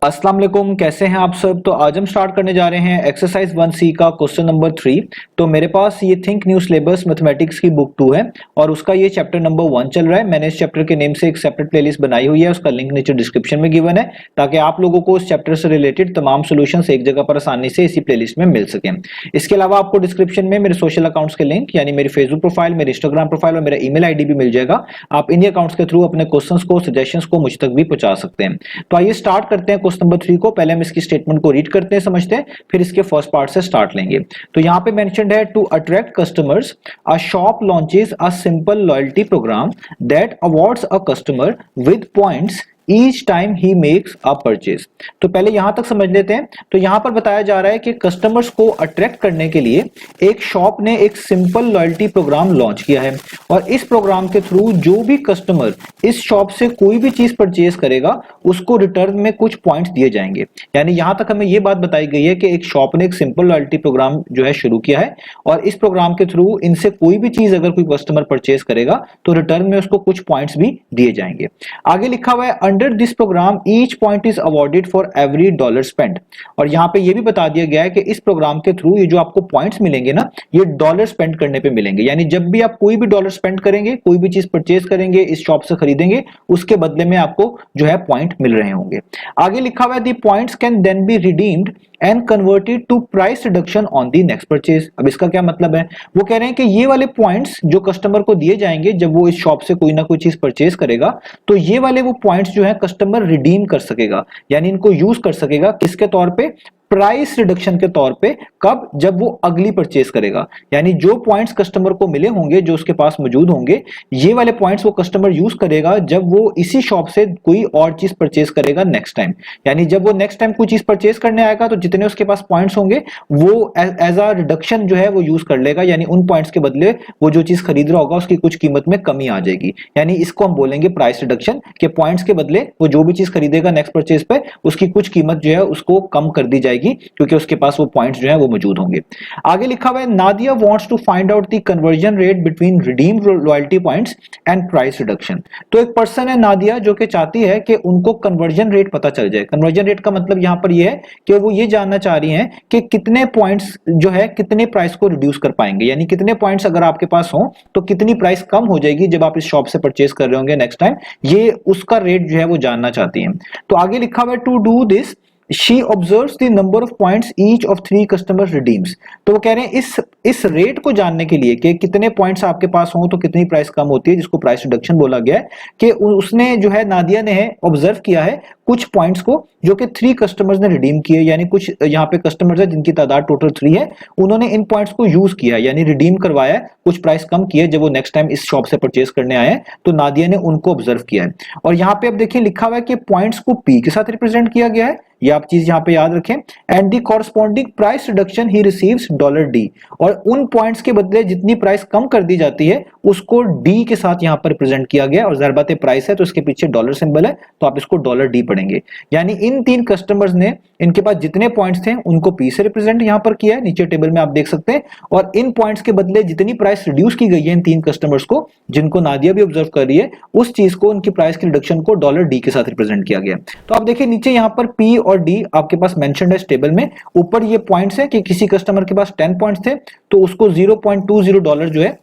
अस्सलाम वालेकुम, कैसे हैं आप सब। तो आज हम स्टार्ट करने जा रहे हैं एक्सरसाइज 1C का क्वेश्चन नंबर 3। तो मेरे पास ये थिंक न्यू सिलेबस मैथमेटिक्स की बुक 2 है और उसका ये चैप्टर नंबर 1 चल रहा है। मैंने इस चैप्टर के नेम से एक सेपरेट प्लेलिस्ट बनाई हुई है, उसका लिंक नीचे डिस्क्रिप्शन में गिवन है ताकि आप लोगों को इस चैप्टर से रिलेटेड तमाम सॉल्यूशंस एक जगह पर आसानी से इसी प्लेलिस्ट में मिल सके। इसके अलावा आपको डिस्क्रिप्शन में मेरे सोशल अकाउंट्स के लिंक यानी मेरी फेसबुक प्रोफाइल, मेरी इंस्टाग्राम प्रोफाइल और मेरा ईमेल आईडी भी मिल जाएगा। आप इन्हीं अकाउंट्स के थ्रू अपने क्वेश्चंस को, सजेशंस को मुझ तक भी पहुंचा सकते हैं। तो आइए स्टार्ट करते हैं क्वेश्चन नंबर 3 को। पहले हम इसकी स्टेटमेंट को रीड करते हैं, समझते हैं, फिर इसके फर्स्ट पार्ट से स्टार्ट लेंगे। तो यहां पे मेंशन्ड है, to attract customers a shop launches a simple loyalty programme that awards a customer with points each time he makes a purchase. तो पहले यहां तक समझ लेते हैं। तो यहां पर बताया जा रहा है कि कस्टमर्स को अट्रैक्ट करने के लिए एक शॉप ने एक सिंपल लॉयल्टी प्रोग्राम लॉन्च किया है और इस प्रोग्राम के थ्रू जो भी कस्टमर इस शॉप से कोई भी चीज परचेज करेगा उसको रिटर्न में कुछ पॉइंट्स दिए जाएंगे। यानी यहां तक हमें यह बात बताई गई है कि एक शॉप ने एक सिंपल लॉयल्टी प्रोग्राम जो है शुरू किया है और इस प्रोग्राम के थ्रू इनसे कोई भी चीज अगर कोई कस्टमर परचेज करेगा तो रिटर्न में उसको कुछ पॉइंट्स भी दिए जाएंगे। आगे लिखा हुआ है, under this programme each point is awarded for every dollar spend. और यहां पे ये भी बता दिया गया है कि इस प्रोग्राम के थ्रू ये जो आपको पॉइंट्स मिलेंगे ना, ये डॉलर स्पेंड करने पे मिलेंगे। यानी जब भी आप कोई भी डॉलर स्पेंड करेंगे, कोई भी चीज परचेज करेंगे, इस शॉप से खरीदेंगे, उसके बदले में आपको जो है पॉइंट मिल रहे होंगे। आगे लिखा हुआ है, the points can then be redeemed and converted to price reduction on the next purchase. अब इसका क्या मतलब है, वो कह रहे हैं कि ये वाले पॉइंट्स जो कस्टमर को दिए जाएंगे जब वो इस शॉप से कोई ना कोई चीज परचेज करेगा, तो ये वाले वो पॉइंट्स जो है कस्टमर रिडीम कर सकेगा, यानी इनको यूज कर सकेगा किसके तौर पे, प्राइस रिडक्शन के तौर पे। कब, जब वो अगली परचेज करेगा। यानी जो पॉइंट्स कस्टमर को मिले होंगे, जो उसके पास मौजूद होंगे, ये वाले पॉइंट्स वो कस्टमर यूज करेगा जब वो इसी शॉप से कोई और चीज परचेज करेगा नेक्स्ट टाइम। यानी जब वो नेक्स्ट टाइम कोई चीज परचेज करने आएगा तो जितने उसके पास पॉइंट्स होंगे वो एज अ रिडक्शन जो है वो यूज कर लेगा। यानी उन पॉइंट्स के बदले वो जो चीज खरीद रहा होगा उसकी कुछ कीमत में कमी आ जाएगी। यानी इसको हम बोलेंगे प्राइस रिडक्शन, के पॉइंट्स के बदले वो जो भी चीज खरीदेगा नेक्स्ट परचेज पे उसकी कुछ कीमत जो है उसको कम कर दी जाएगी क्योंकि उसके पास वो पॉइंट्स जो है वो मौजूद होंगे। आगे लिखा हुआ है, Nadia wants to find out the conversion rate between redeemed loyalty points and price reduction. तो एक पर्सन है नादिया जो कि चाहती है कि उनको कन्वर्जन रेट पता चल जाए। कन्वर्जन रेट का मतलब यहां पर ये है कि वो ये जानना चाह रही हैं कि कितने पॉइंट्स जो है कितने प्राइस को रिड्यूस कर पाएंगे। यानी कितने पॉइंट्स अगर आपके पास हो तो कितनी प्राइस कम हो जाएगी जब आप इस शॉप से परचेज कर रहे होंगे नेक्स्ट टाइम, ये उसका रेट जो है वो जानना चाहती हैं। तो आगे लिखा हुआ है, to do this she observes the number of points each of 3 customers redeems। तो वो कह रहे हैं इस रेट को जानने के लिए कि कितने पॉइंट्स आपके पास हो तो कितनी प्राइस कम होती है, जिसको प्राइस रिडक्शन बोला गया है, कि उसने जो है नादिया ने है ऑब्जर्व किया है कुछ पॉइंट्स को जो कि 3 कस्टमर्स ने रिडीम किए। यानी कुछ यहाँ पे कस्टमर्स है जिनकी तादाद टोटल 3 है, उन्होंने इन पॉइंट्स को यूज किया यानी रिडीम करवाया, कुछ प्राइस कम किए जब वो नेक्स्ट टाइम इस शॉप से परचेज करने आए तो नादिया ने उनको ऑब्जर्व किया है। और यहाँ पे अब देखिए लिखा हुआ है कि पॉइंट्स को पी के साथ रिप्रेजेंट किया गया है, ये आप चीज यहां पे याद रखें। And the corresponding price reduction he receives dollar D. और उन पॉइंट्स के बदले जितनी प्राइस कम कर दी जाती है उसको डी के साथ यहां पर रिप्रेजेंट किया गया। और ज़ाहिर बात है प्राइस है तो इसके पीछे डॉलर सिंबल है तो आप इसको डॉलर डी पढ़ेंगे। यानी इन 3 कस्टमर्स ने इनके पास जितने पॉइंट्स थे उनको पी से रिप्रेजेंट यहां पर किया है, नीचे टेबल में आप देख सकते हैं। और इन पॉइंट्स के बदले जितनी प्राइस रिड्यूस की गई है इन 3 कस्टमर्स को, जिनको नादिया भी ऑब्जर्व कर रही है, उस चीज को, उनकी प्राइस की रिडक्शन को डॉलर डी के साथ रिप्रेजेंट किया गया। तो आप देखिए नीचे यहां पर पी और डी आपके पास मेंशन्ड है इस टेबल में। ऊपर ये पॉइंट्स है कि किसी कस्टमर के पास 10 पॉइंट्स थे तो उसको 0.20 डॉलर जो है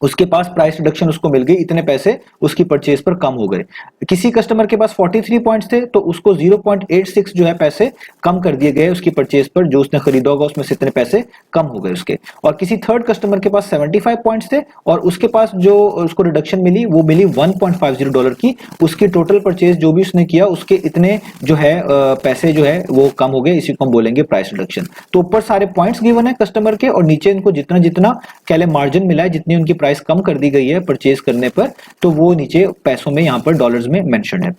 उसके पास प्राइस रिडक्शन उसको मिल गई, इतने पैसे उसकी परचेज पर कम हो गए। किसी कस्टमर के पास 43 पॉइंट्स थे तो उसको 0.86 जो है पैसे कम कर दिए गए उसकी परचेज पर, जो उसने खरीदा होगा उसमें से इतने पैसे कम हो गए उसके। और किसी थर्ड कस्टमर के पास 75 पॉइंट्स थे और उसके पास जो उसको रिडक्शन मिली वो मिली 1.50 डॉलर की। उसकी टोटल परचेज जो भी उसने किया उसके इतने जो है पैसे जो है वो कम हो गए, इसी को हम बोलेंगे प्राइस रिडक्शन। तो ऊपर सारे पॉइंट्स गिवन है कस्टमर के और नीचे इनको जितना जितना कह ले मार्जिन मिला है, जितनी उनकी प्राइस कम कर दी गई है परचेज करने पर, तो वो नीचे पैसों में यहां पर डॉलर्स में मेंशन है।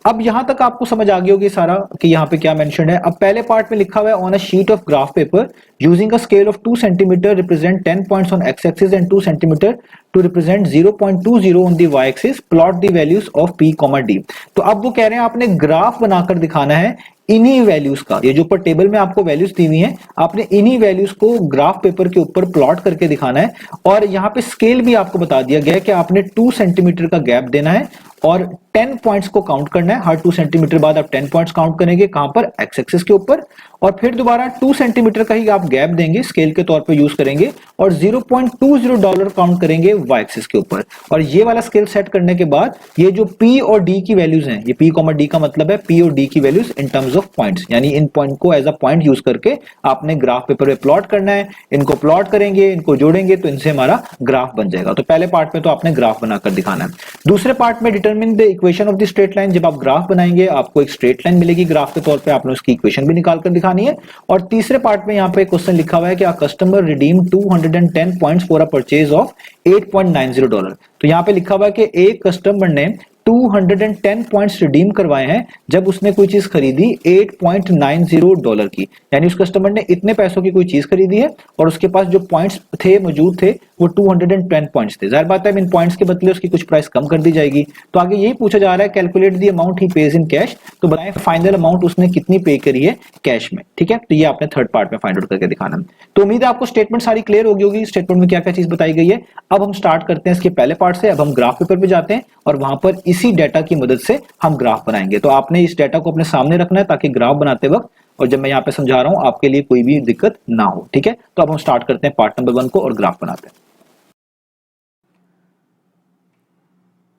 अब यहां तक आपको समझ आ गई होगी सारा कि यहां पे क्या मेंशन है। अब पहले पार्ट में लिखा हुआ है, on a sheet of graph paper using a scale of 2 centimetre represent 10 points on X axis and 2 centimetre to represent 0.20 on the Y axis, plot the values of P comma D. तो अब वो कह रहे हैं आपने graph बनाकर दिखाना है इन्हीं वैल्यूज का, ये जो ऊपर टेबल में आपको वैल्यूज दी हुई हैं, आपने इन्हीं वैल्यूज को ग्राफ पेपर के ऊपर प्लॉट करके दिखाना है। और यहाँ पे स्केल भी आपको बता दिया गया है कि आपने 2 सेंटीमीटर का गैप देना है और 10 पॉइंट्स को काउंट करना है। हर 2 सेंटीमीटर बाद आप 10 पॉइंट्स काउंट करेंगे, कहां पर, एक्स एक्सिस के ऊपर, और फिर दोबारा 2 सेंटीमीटर का ही आप गैप देंगे, स्केल के तौर पे यूज करेंगे, और $0.20 काउंट करेंगे वाई एक्सिस के ऊपर। और ये वाला स्केल सेट करने के बाद ये जो पी और डी की वैल्यूज हैं, ये पी कॉमा डी का मतलब है पी और डी की values in terms of points, यानी इन पॉइंट को एज अ पॉइंट यूज करके आपने ग्राफ पेपर पे प्लॉट करना है। इनको प्लॉट करेंगे, इनको जोड़ेंगे तो इनसे हमारा ग्राफ बन जाएगा। तो पहले पार्ट में तो आपने ग्राफ बनाकर दिखाना है। दूसरे पार्ट में determine the equation of the straight line. जब आप ग्राफ बनाएंगे आपको एक स्ट्रेट लाइन मिलेगी ग्राफ के तौर पे, आपने उसकी इक्वेशन भी निकाल कर दिखानी है। और तीसरे पार्ट में यहाँ पे क्वेश्चन लिखा हुआ है कि customer redeem 210 points for a purchase of $8.90। तो यहाँ पे लिखा हुआ है कि एक कस्टमर ने 210 पॉइंट्स रिडीम करवाए हैं जब उसने कोई चीज खरीदी $8.90 की, यानी उस कस्टमर ने इतने पैसों की कोई चीज खरीदी है और उसके पास जो पॉइंट्स थे मौजूद थे वो 210 पॉइंट्स थे। जाहिर बात है इन पॉइंट्स के बदले उसकी कुछ प्राइस कम कर दी जाएगी। तो आगे यही पूछा जा रहा है calculate the amount he page in cash, तो बताएं फाइनल अमाउंट उसने कितनी पे करी है कैश में। ठीक है, तो ये आपने थर्ड पार्ट में फाइंड आउट करके दिखाना। तो उम्मीद है आपको स्टेटमेंट सारी क्लियर होगी होगी स्टेटमेंट में क्या क्या चीज बताई गई है। अब हम स्टार्ट करते हैं इसके पहले पार्ट से। अब हम ग्राफ पेपर पे जाते हैं और वहां पर इसी डाटा की मदद से हम ग्राफ बनाएंगे। तो आपने इस डाटा को अपने सामने रखना है ताकि ग्राफ बनाते वक्त और जब मैं यहाँ पे समझा रहा हूं आपके लिए कोई भी दिक्कत ना हो। ठीक है, तो अब हम स्टार्ट करते हैं पार्ट नंबर 1 को और ग्राफ बनाते हैं।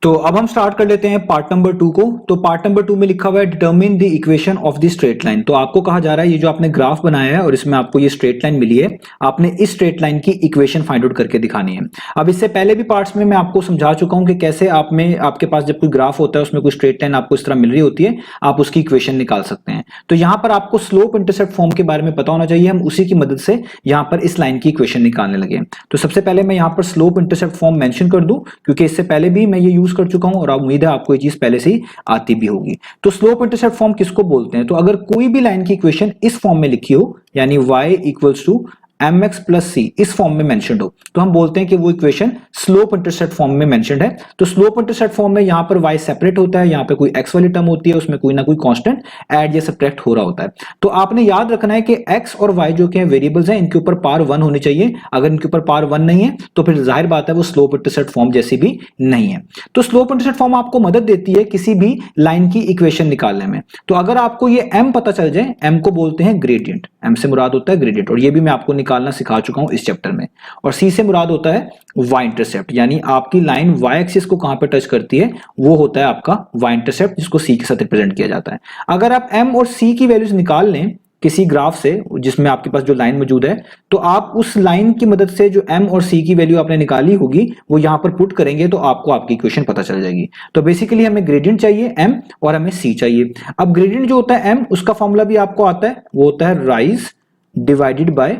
तो अब हम स्टार्ट कर लेते हैं पार्ट नंबर 2 को। तो पार्ट नंबर 2 में लिखा हुआ है determine the equation of the straight line. तो आपको कहा जा रहा है ये जो आपने ग्राफ बनाया है और इसमें आपको ये स्ट्रेट लाइन मिली है, आपने इस स्ट्रेट लाइन की इक्वेशन फाइंड आउट करके दिखानी है। अब इससे पहले भी पार्ट्स में मैं आपको समझा चुका हूं कि कैसे आप में आपके पास जब कोई ग्राफ होता है उसमें कोई स्ट्रेट लाइन आपको इस तरह मिल रही होती है, आप उसकी इक्वेशन निकाल सकते हैं। तो यहां पर आपको स्लोप इंटरसेप्ट फॉर्म के बारे में पता होना चाहिए, हम उसी की मदद से यहां पर इस लाइन की इक्वेशन निकालने लगे। तो सबसे पहले मैं यहां पर स्लोप इंटरसेप्ट फॉर्म मेंशन कर दूं क्योंकि इससे पहले भी मैं ये यूज कर चुका हूं और उम्मीद है आपको ये चीज पहले से ही आती भी होगी। तो स्लोप इंटरसेप्ट फॉर्म किसको बोलते हैं? तो अगर कोई भी लाइन की इक्वेशन इस फॉर्म में लिखी हो, यानी y equals to mx plus C इस फॉर्म में मेंशन्ड हो, तो हम बोलते हैं कि वो इक्वेशन स्लोप इंटरसेप्ट फॉर्म में मेंशन्ड है। तो स्लोप इंटरसेप्ट फॉर्म में यहां पर y सेपरेट होता है, यहां पे कोई x वाली टर्म होती है, उसमें कोई ना कोई कांस्टेंट ऐड या सब्ट्रैक्ट हो रहा होता है। तो आपने याद रखना है कि x और y जो कि वेरिएबल्स हैं इनके ऊपर पावर 1 होनी चाहिए। अगर इनके ऊपर पावर 1 नहीं है तो फिर जाहिर बात है वो स्लोप इंटरसेप्ट फॉर्म जैसी भी नहीं है। तो स्लोप इंटरसेप्ट फॉर्म आपको मदद देती है किसी भी लाइन की इक्वेशन निकालने में। तो अगर आपको ये m पता चल जाए, m को बोलते हैं ग्रेडियंट, m से मुराद होता है ग्रेडियंट, और ये भी मैं आपको निकालना सिखा चुका हूं इस चैप्टर में। और c से मुराद होता है y इंटरसेप्ट, यानी आपकी लाइन y एक्सिस को कहां पे टच करती है वो होता है आपका y इंटरसेप्ट, जिसको c के साथ रिप्रेजेंट किया जाता है। अगर आप m और c की वैल्यूज निकाल लें किसी ग्राफ से जिसमें आपके पास जो लाइन मौजूद है, तो आप उस लाइन की मदद से जो m और c की वैल्यू आपने निकाली होगी वो यहां पर पुट करेंगे तो आपको आपकी इक्वेशन पता चल जाएगी। तो बेसिकली हमें ग्रेडियंट चाहिए m और हमें c चाहिए। अब ग्रेडियंट जो होता है m, उसका फॉर्मूला भी आपको आता है, वो होता है राइज डिवाइडेड बाय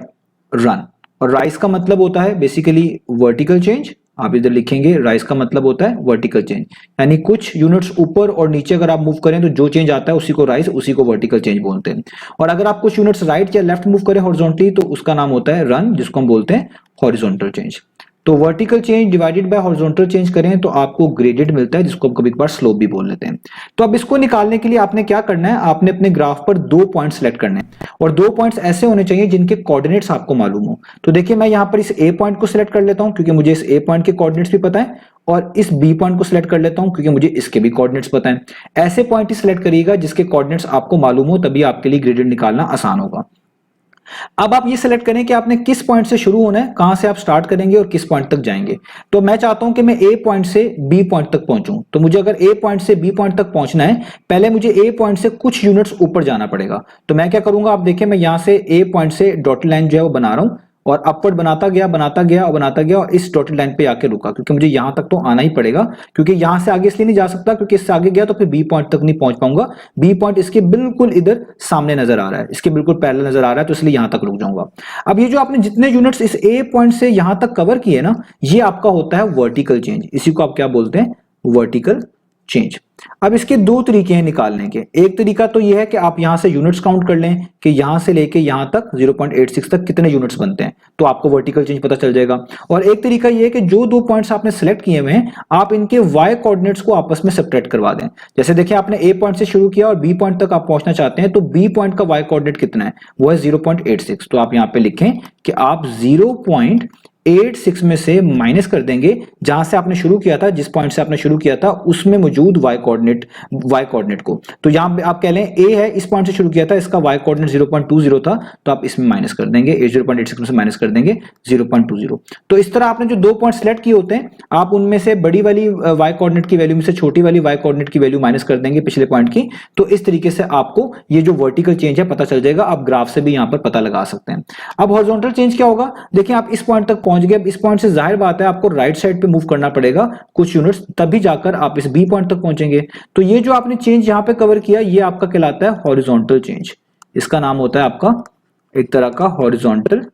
रन। और राइज का मतलब होता है बेसिकली वर्टिकल चेंज, आप इधर लिखेंगे राइज का मतलब होता है वर्टिकल चेंज, यानी कुछ यूनिट्स ऊपर और नीचे अगर आप मूव करें तो जो चेंज आता है उसी को राइज, उसी को वर्टिकल चेंज बोलते हैं। और अगर आप कुछ यूनिट्स राइट या लेफ्ट मूव करें हॉरिजॉन्टली तो उसका नाम होता है रन, जिसको हम बोलते हैं हॉरिजॉन्टल चेंज। तो vertical change divided by horizontal change करें तो आपको ग्रेडेड मिलता है, जिसको हम कभी कभार स्लोप भी बोल लेते हैं। तो अब इसको निकालने के लिए आपने क्या करना है, आपने अपने ग्राफ पर 2 पॉइंट सेलेक्ट करने हैं और 2 पॉइंट्स ऐसे होने चाहिए जिनके कोऑर्डिनेट्स आपको मालूम हो। तो देखिए मैं यहां पर इस ए पॉइंट को सिलेक्ट कर लेता हूं क्योंकि मुझे इस ए पॉइंट के कोऑर्डिनेट्स भी पता है, और इस बी पॉइंट को सिलेक्ट कर लेता हूं क्योंकि मुझे इसके भी कोऑर्डिनेट्स पता है। ऐसे पॉइंट ही सिलेक्ट करिएगा जिसके कोऑर्डिनेट्स आपको मालूम हो, तभी आपके लिए ग्रेडेड निकालना आसान होगा। अब आप ये सिलेक्ट करें कि आपने किस पॉइंट से शुरू होना है, कहां से आप स्टार्ट करेंगे और किस पॉइंट तक जाएंगे। तो मैं चाहता हूं कि मैं ए पॉइंट से बी पॉइंट तक पहुंचूं। तो मुझे अगर ए पॉइंट से बी पॉइंट तक पहुंचना है, पहले मुझे ए पॉइंट से कुछ यूनिट्स ऊपर जाना पड़ेगा। तो मैं क्या करूंगा, आप देखिए मैं यहां से ए पॉइंट से डॉटेड लाइन जो है वो बना रहा हूं और अपवर्ड बनाता गया और इस डॉटेड लाइन पे आके रुका, क्योंकि मुझे यहां तक तो आना ही पड़ेगा, क्योंकि यहां से आगे इसलिए नहीं जा सकता क्योंकि इससे आगे गया तो फिर बी पॉइंट तक नहीं पहुंच पाऊंगा। बी पॉइंट इसके बिल्कुल इधर सामने नजर आ रहा है, इसके बिल्कुल पैरेलल नजर आ रहा है, तो इसलिए यहां तक रुक जाऊंगा। अब ये जो आपने जितने यूनिट्स इस ए पॉइंट से यहां तक कवर किए ना, ये आपका होता है वर्टिकल चेंज। इसी को आप क्या बोलते हैं, वर्टिकल चेंज। अब इसके 2 तरीके हैं निकालने के। एक तरीका तो यह है कि आप यहां से यूनिट्स काउंट कर लें कि यहां से लेके यहां तक 0.86 तक कितने यूनिट्स बनते हैं, तो आपको वर्टिकल चेंज पता चल जाएगा। और एक तरीका यह है कि जो 2 पॉइंट्स आपने सेलेक्ट किए हुए हैं, आप इनके y कोऑर्डिनेट्स को आपस में सब्ट्रैक्ट करवा दें। जैसे देखिए आपने ए पॉइंट से शुरू किया और बी पॉइंट तक आप पहुंचना चाहते हैं, तो बी पॉइंट का y कोऑर्डिनेट कितना है, वो है 0.86। तो आप यहां पे लिखें कि आप 0.86 0.86 में से माइनस कर देंगे जहां से आपने शुरू किया था, जिस पॉइंट से आपने शुरू किया था उसमें मौजूद y कोऑर्डिनेट को। तो यहां पे आप कह लें a है, इस पॉइंट से शुरू किया था, इसका y कोऑर्डिनेट 0.20 था, तो आप इसमें माइनस कर देंगे, 0.86 में से माइनस कर देंगे 0.20। तो इस तरह आपने जो दो पॉइंट सेलेक्ट किए होते हैं, आप उनमें से बड़ी वाली y कोऑर्डिनेट की वैल्यू में से छोटी वाली y कोऑर्डिनेट की वैल्यू माइनस कर देंगे पिछले पॉइंट की। तो इस तरीके से आपको ये जो वर्टिकल चेंज है पता चल जाएगा। आप ग्राफ से भी यहां पर पता लगा सकते हैं। अब हॉरिजॉन्टल चेंज क्या होगा, देखिए आप इस पॉइंट तक पहुंच गए, अब इस पॉइंट से जाहिर बात है आपको राइट साइड पे मूव करना पड़ेगा कुछ यूनिट्स, तभी जाकर आप इस बी पॉइंट तक पहुंचेंगे। तो ये जो आपने चेंज यहां पे कवर किया, ये आपका कहलाता है हॉरिजॉन्टल चेंज। इसका नाम होता है आपका एक तरह का हॉरिजॉन्टल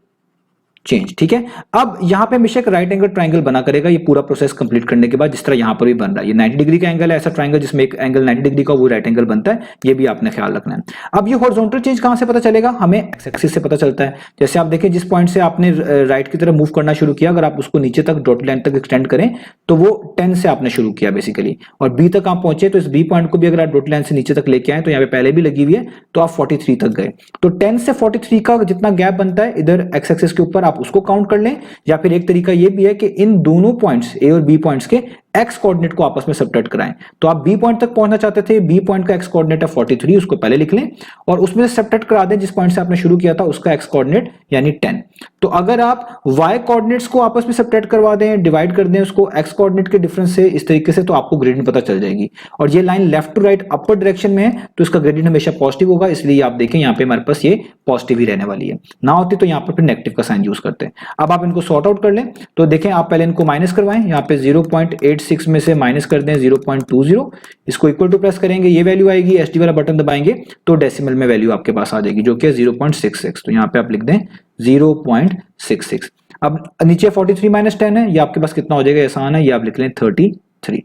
चेंज। ठीक है, अब यहां पे हमेशा एक राइट एंगल ट्रायंगल बना करेगा ये पूरा प्रोसेस कंप्लीट करने के बाद, जिस तरह यहां पर भी बन रहा है। ये 90 डिग्री का एंगल है, ऐसा ट्रायंगल जिसमें एक एंगल 90 डिग्री का वो राइट एंगल बनता है, ये भी आपने ख्याल रखना है। अब ये हॉरिजॉन्टल चेंज कहां से पता चलेगा, हमें एक्स एक्सिस से पता चलता है। जैसे आप देखें जिस पॉइंट से आपने राइट की तरफ मूव करना शुरू किया, अगर आप उसको नीचे तक डॉट लाइन तक एक्सटेंड करें तो वो 10 से आपने शुरू किया बेसिकली, और बी तक आप पहुंचे, तो इस बी पॉइंट को भी अगर आप डॉट लाइन से नीचे तक लेके आए, तो यहाँ पे पहले भी लगी हुई है, तो आप 43 तक गए। तो 10 से 43 का जितना गैप बनता है इधर एक्स एक्सिस के ऊपर, आप उसको काउंट कर लें। या फिर एक तरीका यह भी है कि इन दोनों पॉइंट्स ए और बी पॉइंट्स के एक्स कोऑर्डिनेट को आपस में सबट्रैक्ट कराएं। तो आप बी पॉइंट तक पहुंचना चाहते थे, बी पॉइंट का एक्स कोऑर्डिनेट है 43, उसको पहले लिख लें और उसमें से सबट्रैक्ट करा दें जिस पॉइंट से आपने शुरू किया था उसका एक्स कोऑर्डिनेट यानी 10। तो अगर आप वाई कोऑर्डिनेट्स को आपस में सबट्रैक्ट करवा दें, डिवाइड कर दें उसको एक्स कोऑर्डिनेट के डिफरेंस से इस तरीके से, तो आपको ग्रेडियंट पता चल जाएगी। और ये line left to right upper direction में है तो इसका ग्रेडियंट हमेशा पॉजिटिव होगा, इसलिए आप देखें यहाँ पे हमारे पास ये पॉजिटिव ही रहने वाली है। ना होती तो यहाँ पर फिर नेगेटिव का साइन यूज करते हैं। अब आप इनको सॉर्ट आउट कर लें, तो देखें आप पहले इनको माइनस करवाएं, यहाँ पे 0.86 में से माइनस कर दें 0.20, इसको इक्वल टू प्रेस करेंगे, ये वैल्यू आएगी, एसटी वाला बटन दबाएंगे तो डेसिमल में वैल्यू आपके पास आ जाएगी जो कि 0.66। तो यहाँ पे आप लिख दें 0.66। अब नीचे 43 माइनस 10 है, ये आपके पास कितना हो जाएगा, आसान है, ये आप लिख लें 33।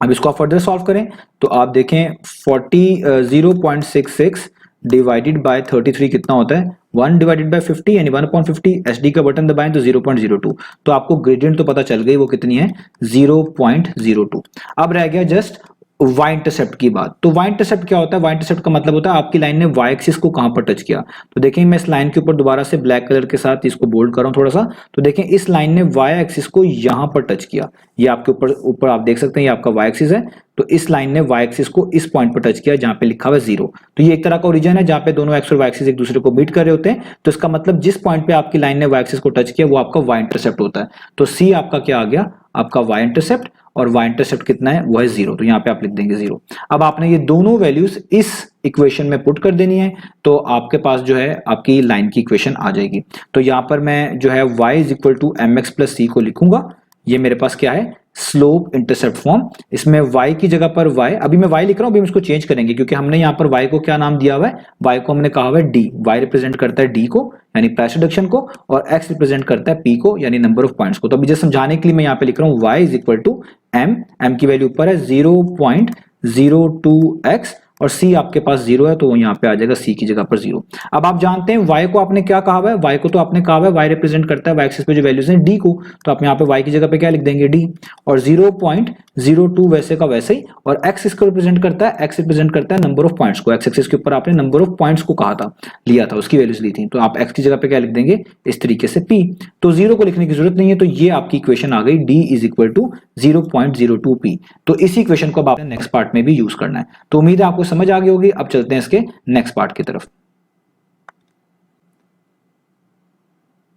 अब इसको आप फर्दर सॉल्व करें तो आप देखें 0.66 डिवाइडेड बाय 33 कितना होता है, 1 डिवाइडेड बाय 50 यानी 1/50। एसडी का बटन दबाएं तो 0.02। तो आपको ग्रेडियंट तो पता चल गई, वो कितनी है 0.02। अब रह गया जस्ट वाई इंटरसेप्ट की बात। तो वाई इंटरसेप्ट क्या होता है, वाई इंटरसेप्ट का मतलब होता है आपकी लाइन ने वाई एक्सिस को कहां पर टच किया। तो देखें मैं इस लाइन के ऊपर दोबारा से ब्लैक कलर के साथ इसको बोल्ड कर रहा हूं थोड़ा सा, तो देखें इस लाइन ने वाई एक्सिस को यहां पर टच किया, ये आपके ऊपर आप देख सकते हैं, ये आपका वाई एक्सिस है। तो इस लाइन ने वाई एक्सिस को इस पॉइंट पर टच किया जहां पे लिखा हुआ है 0। तो ये एक तरह का ओरिजिन है जहां पे दोनों एक्स और वाई एक्सिस एक दूसरे को मीट कर रहे होते हैं। तो इसका मतलब जिस पॉइंट पे आपकी लाइन ने वाई एक्सिस को टच किया वो आपका वाई इंटरसेप्ट होता है। तो सी आपका क्या आ गया, आपका वाई इंटरसेप्ट, और वाई इंटरसेप्ट कितना है, वो है 0। तो यहाँ पे आप लिख देंगे 0। अब आपने ये दोनों वैल्यूज इस इक्वेशन में पुट कर देनी है, तो आपके पास जो है आपकी लाइन की इक्वेशन आ जाएगी। तो यहाँ पर मैं जो है y is equal to mx plus C को लिखूंगा। ये मेरे पास क्या है, स्लोप इंटरसेप्ट फॉर्म। इसमें y की जगह पर y, अभी मैं y लिख रहा हूं, अभी हम इसको चेंज करेंगे क्योंकि हमने यहाँ पर y को क्या नाम दिया हुआ है, y को हमने कहा हुआ है d। y रिप्रेजेंट करता है d को यानी प्राइस रिडक्शन को, और x रिप्रेजेंट करता है p को यानी नंबर ऑफ पॉइंट्स को। तो अभी जैसे समझाने के लिए मैं यहाँ पे लिख रहा हूँ y is equal to m की वैल्यू ऊपर है 0.02x, और c आपके पास 0 है तो वो यहाँ पे आ जाएगा c की जगह पर 0। अब आप जानते हैं y को आपने क्या कहा हुआ है, y को तो आपने कहा हुआ है y रिप्रेजेंट करता है y एक्सिस पे जो वैल्यूज हैं d को, तो आप यहाँ पे y की जगह पे क्या लिख देंगे d, और 0.02 वैसे का वैसे ही, और x इसको रिप्रेजेंट करता है, x रिप्रेजेंट करता है नंबर ऑफ पॉइंट्स को। x एक्सिस के ऊपर आपने नंबर ऑफ पॉइंट्स को कहा था, लिया था, उसकी वैल्यूज ली थी, तो आप x की जगह पे क्या लिख देंगे इस तरीके से p। तो 0 को लिखने की जरूरत नहीं है, तो ये आपकी इक्वेशन आ गई d is equal to 0.02 p। तो इसी इक्वेशन को अब आपने नेक्स्ट पार्ट में भी यूज करना है। तो उम्मीद है आपको समझ आ गई होगी। अब चलते हैं इसके नेक्स्ट पार्ट की तरफ।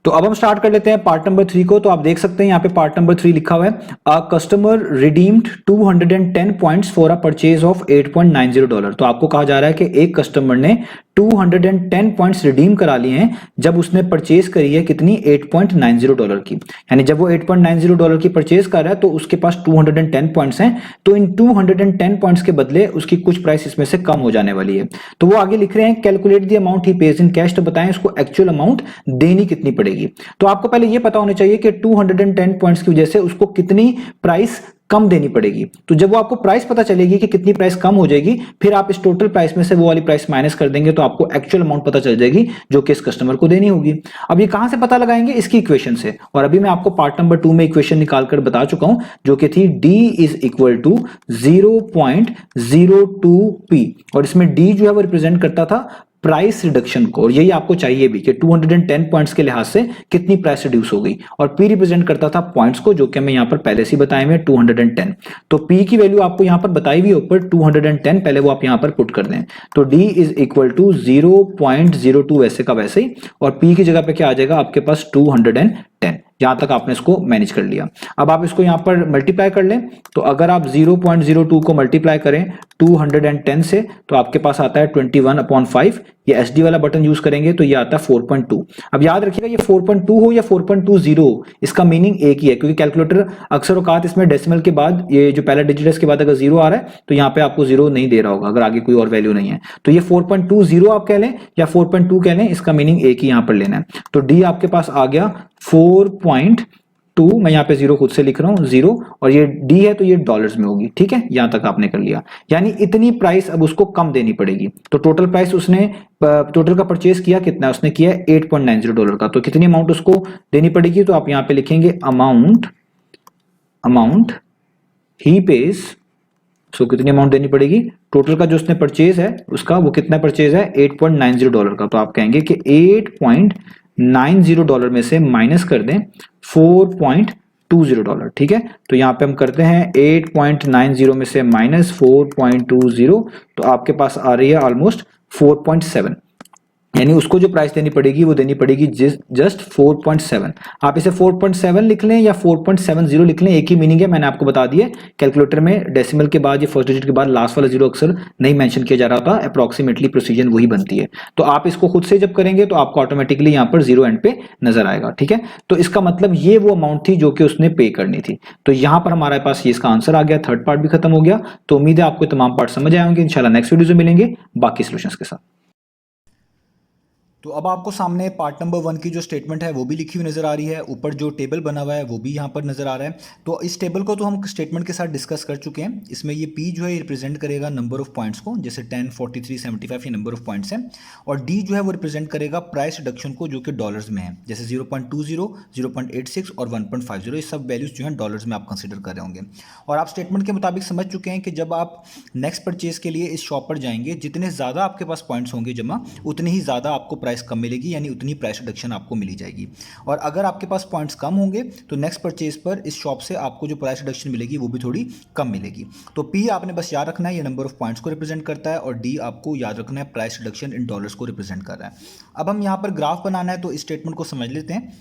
तो अब हम स्टार्ट कर लेते हैं पार्ट नंबर 3 को। तो आप देख सकते हैं यहाँ पे पार्ट नंबर 3 लिखा हुआ है, a customer redeemed 210 points for a purchase of $8.90। तो आपको कहा जा रहा है कि एक कस्टमर ने 210 पॉइंट्स रिडीम करा लिए हैं जब उसने परचेज करी है कितनी, $8.90 की। यानी जब वो $8.90 की परचेज कर रहा है तो उसके पास 210 पॉइंट्स हैं, तो इन 210 पॉइंट्स के बदले उसकी कुछ प्राइस इसमें से कम हो जाने वाली है। तो वो आगे लिख रहे हैं calculate the amount he page in cash. तो बताएं उसको एक्चुअल अमाउंट देनी कितनी पड़ेगी। तो आपको पहले ये पता होना चाहिए कि 210 पॉइंट्स की वजह से उसको कितनी प्राइस कम देनी पड़ेगी। तो जब वो आपको प्राइस पता चलेगी कि कितनी प्राइस कम हो जाएगी, फिर आप इस टोटल प्राइस में से वो वाली प्राइस माइनस कर देंगे तो आपको एक्चुअल अमाउंट पता चल जाएगी जो कि इस कस्टमर को देनी होगी। अब ये कहां से पता लगाएंगे, इसकी इक्वेशन से। और अभी मैं आपको पार्ट नंबर 2 में इक्वेशन निकालकर बता चुका हूं जो कि थी d is equal to 0.02p, और इसमें d जो है वो रिप्रेजेंट करता था प्राइस रिडक्शन को, और यही आपको चाहिए भी कि 210 पॉइंट्स के लिहाज से कितनी प्राइस रिड्यूस हो गई, और पी रिप्रेजेंट करता था पॉइंट्स को, जो कि हमें यहाँ पर पहले से बताए हुए 210। तो पी की वैल्यू आपको यहाँ पर बताई हुई ऊपर 210, पहले वो आप यहाँ पर पुट कर दें। तो डी इज इक्वल टू 0.02 वैसे का वैसे ही, और पी की जगह पे क्या आ जाएगा आपके पास 210। यहां तक आपने इसको मैनेज कर लिया। अब आप इसको यहां पर मल्टीप्लाई कर लें, तो अगर आप 0.02 को मल्टीप्लाई करें 210 से, तो आपके पास आता है 21/5। ये एसडी वाला बटन यूज करेंगे तो ये आता है 4.2। अब याद रखिएगा ये 4.2 हो या 4.20 हो, इसका मीनिंग एक ही है, क्योंकि कैलकुलेटर अक्सर औकात इसमें डेसिमल के बाद, ये जो पहला डिजिट है इसके बाद अगर जीरो आ रहा है तो यहाँ पे आपको जीरो नहीं दे रहा होगा, अगर आगे कोई और वैल्यू नहीं है। तो ये 4.20 आप कह लें या 4.2 कह लें, इसका मीनिंग एक ही यहां पर लेना है। तो डी आपके पास आ गया 4.2, मैं यहाँ पे जीरो खुद से लिख रहा हूं, जीरो, और ये डी है तो ये डॉलर्स में होगी। ठीक है, यहां तक आपने कर लिया, यानी इतनी प्राइस अब उसको कम देनी पड़ेगी। तो टोटल प्राइस उसने, टोटल का परचेज किया कितना, उसने किया $8.90 का, तो कितनी अमाउंट उसको देनी पड़ेगी, तो आप यहां पे लिखेंगे अमाउंट ही पेज। सो कितनी अमाउंट देनी पड़ेगी, टोटल का जो उसने परचेज है उसका, वो कितना परचेज है $8.90 का, तो आप कहेंगे कि $8.90 में से माइनस कर दें $4.20। ठीक है, तो यहां पे हम करते हैं 8.90 में से माइनस 4.20, तो आपके पास आ रही है ऑलमोस्ट 4.7, यानी उसको जो प्राइस देनी पड़ेगी वो देनी पड़ेगी जस्ट 4.7। आप इसे 4.7 लिख लें या 4.70 लिख लें, एक ही मीनिंग है, मैंने आपको बता दिया। कैलकुलेटर में डेसिमल के बाद, ये फर्स्ट डिजिट के बाद लास्ट वाला जीरो अक्सर नहीं मेंशन किया जा रहा था, अप्रोक्सीमेटली प्रोसीजर वही बनती है। तो आप इसको खुद से जब करेंगे तो आपको ऑटोमेटिकली यहाँ पर जीरो एंड पे नजर आएगा। ठीक है, तो इसका मतलब ये वो अमाउंट थी जो कि उसने पे करनी थी। तो यहां पर हमारे पास ये इसका आंसर आ गया, थर्ड पार्ट भी खत्म हो गया। तो उम्मीद है आपको तमाम पार्ट समझ आए होंगे। इंशाल्लाह नेक्स्ट वीडियो में मिलेंगे बाकी सॉल्यूशंस के साथ। तो अब आपको सामने पार्ट नंबर 1 की जो स्टेटमेंट है वो भी लिखी हुई नज़र आ रही है, ऊपर जो टेबल बना हुआ है वो भी यहाँ पर नज़र आ रहा है। तो इस टेबल को तो हम स्टेटमेंट के साथ डिस्कस कर चुके हैं। इसमें ये पी जो है रिप्रेजेंट करेगा नंबर ऑफ पॉइंट्स को, जैसे 10, 43, 75 ये नंबर ऑफ पॉइंट्स हैं, और डी जो है वो रिप्रेजेंट करेगा प्राइस रिडक्शन को, जो कि डॉलर्स में है, जैसे 0.20, 0.86 और 1.50। ये सब वैल्यूज जो हैं डॉलर्स में आप कंसिडर कर रहे होंगे। और आप स्टेटमेंट के मुताबिक समझ चुके हैं कि जब आप नेक्स्ट परचेज के लिए इस शॉप पर जाएंगे, जितने ज़्यादा आपके पास पॉइंट्स होंगे जमा, उतनी ही ज़्यादा आपको प्राइस कम मिलेगी, यानी उतनी प्राइस रिडक्शन आपको मिली जाएगी। और अगर आपके पास पॉइंट्स कम होंगे तो नेक्स्ट परचेज पर इस शॉप से आपको जो प्राइस रिडक्शन मिलेगी वो भी थोड़ी कम मिलेगी। तो पी आपने बस याद रखना है, ये नंबर ऑफ पॉइंट्स को रिप्रेजेंट करता है, और डी आपको याद रखना है प्राइस रिडक्शन इन डॉलर्स को रिप्रेजेंट कर रहा है। अब हम यहाँ पर ग्राफ बनाना है, तो इस स्टेटमेंट को समझ लेते हैं।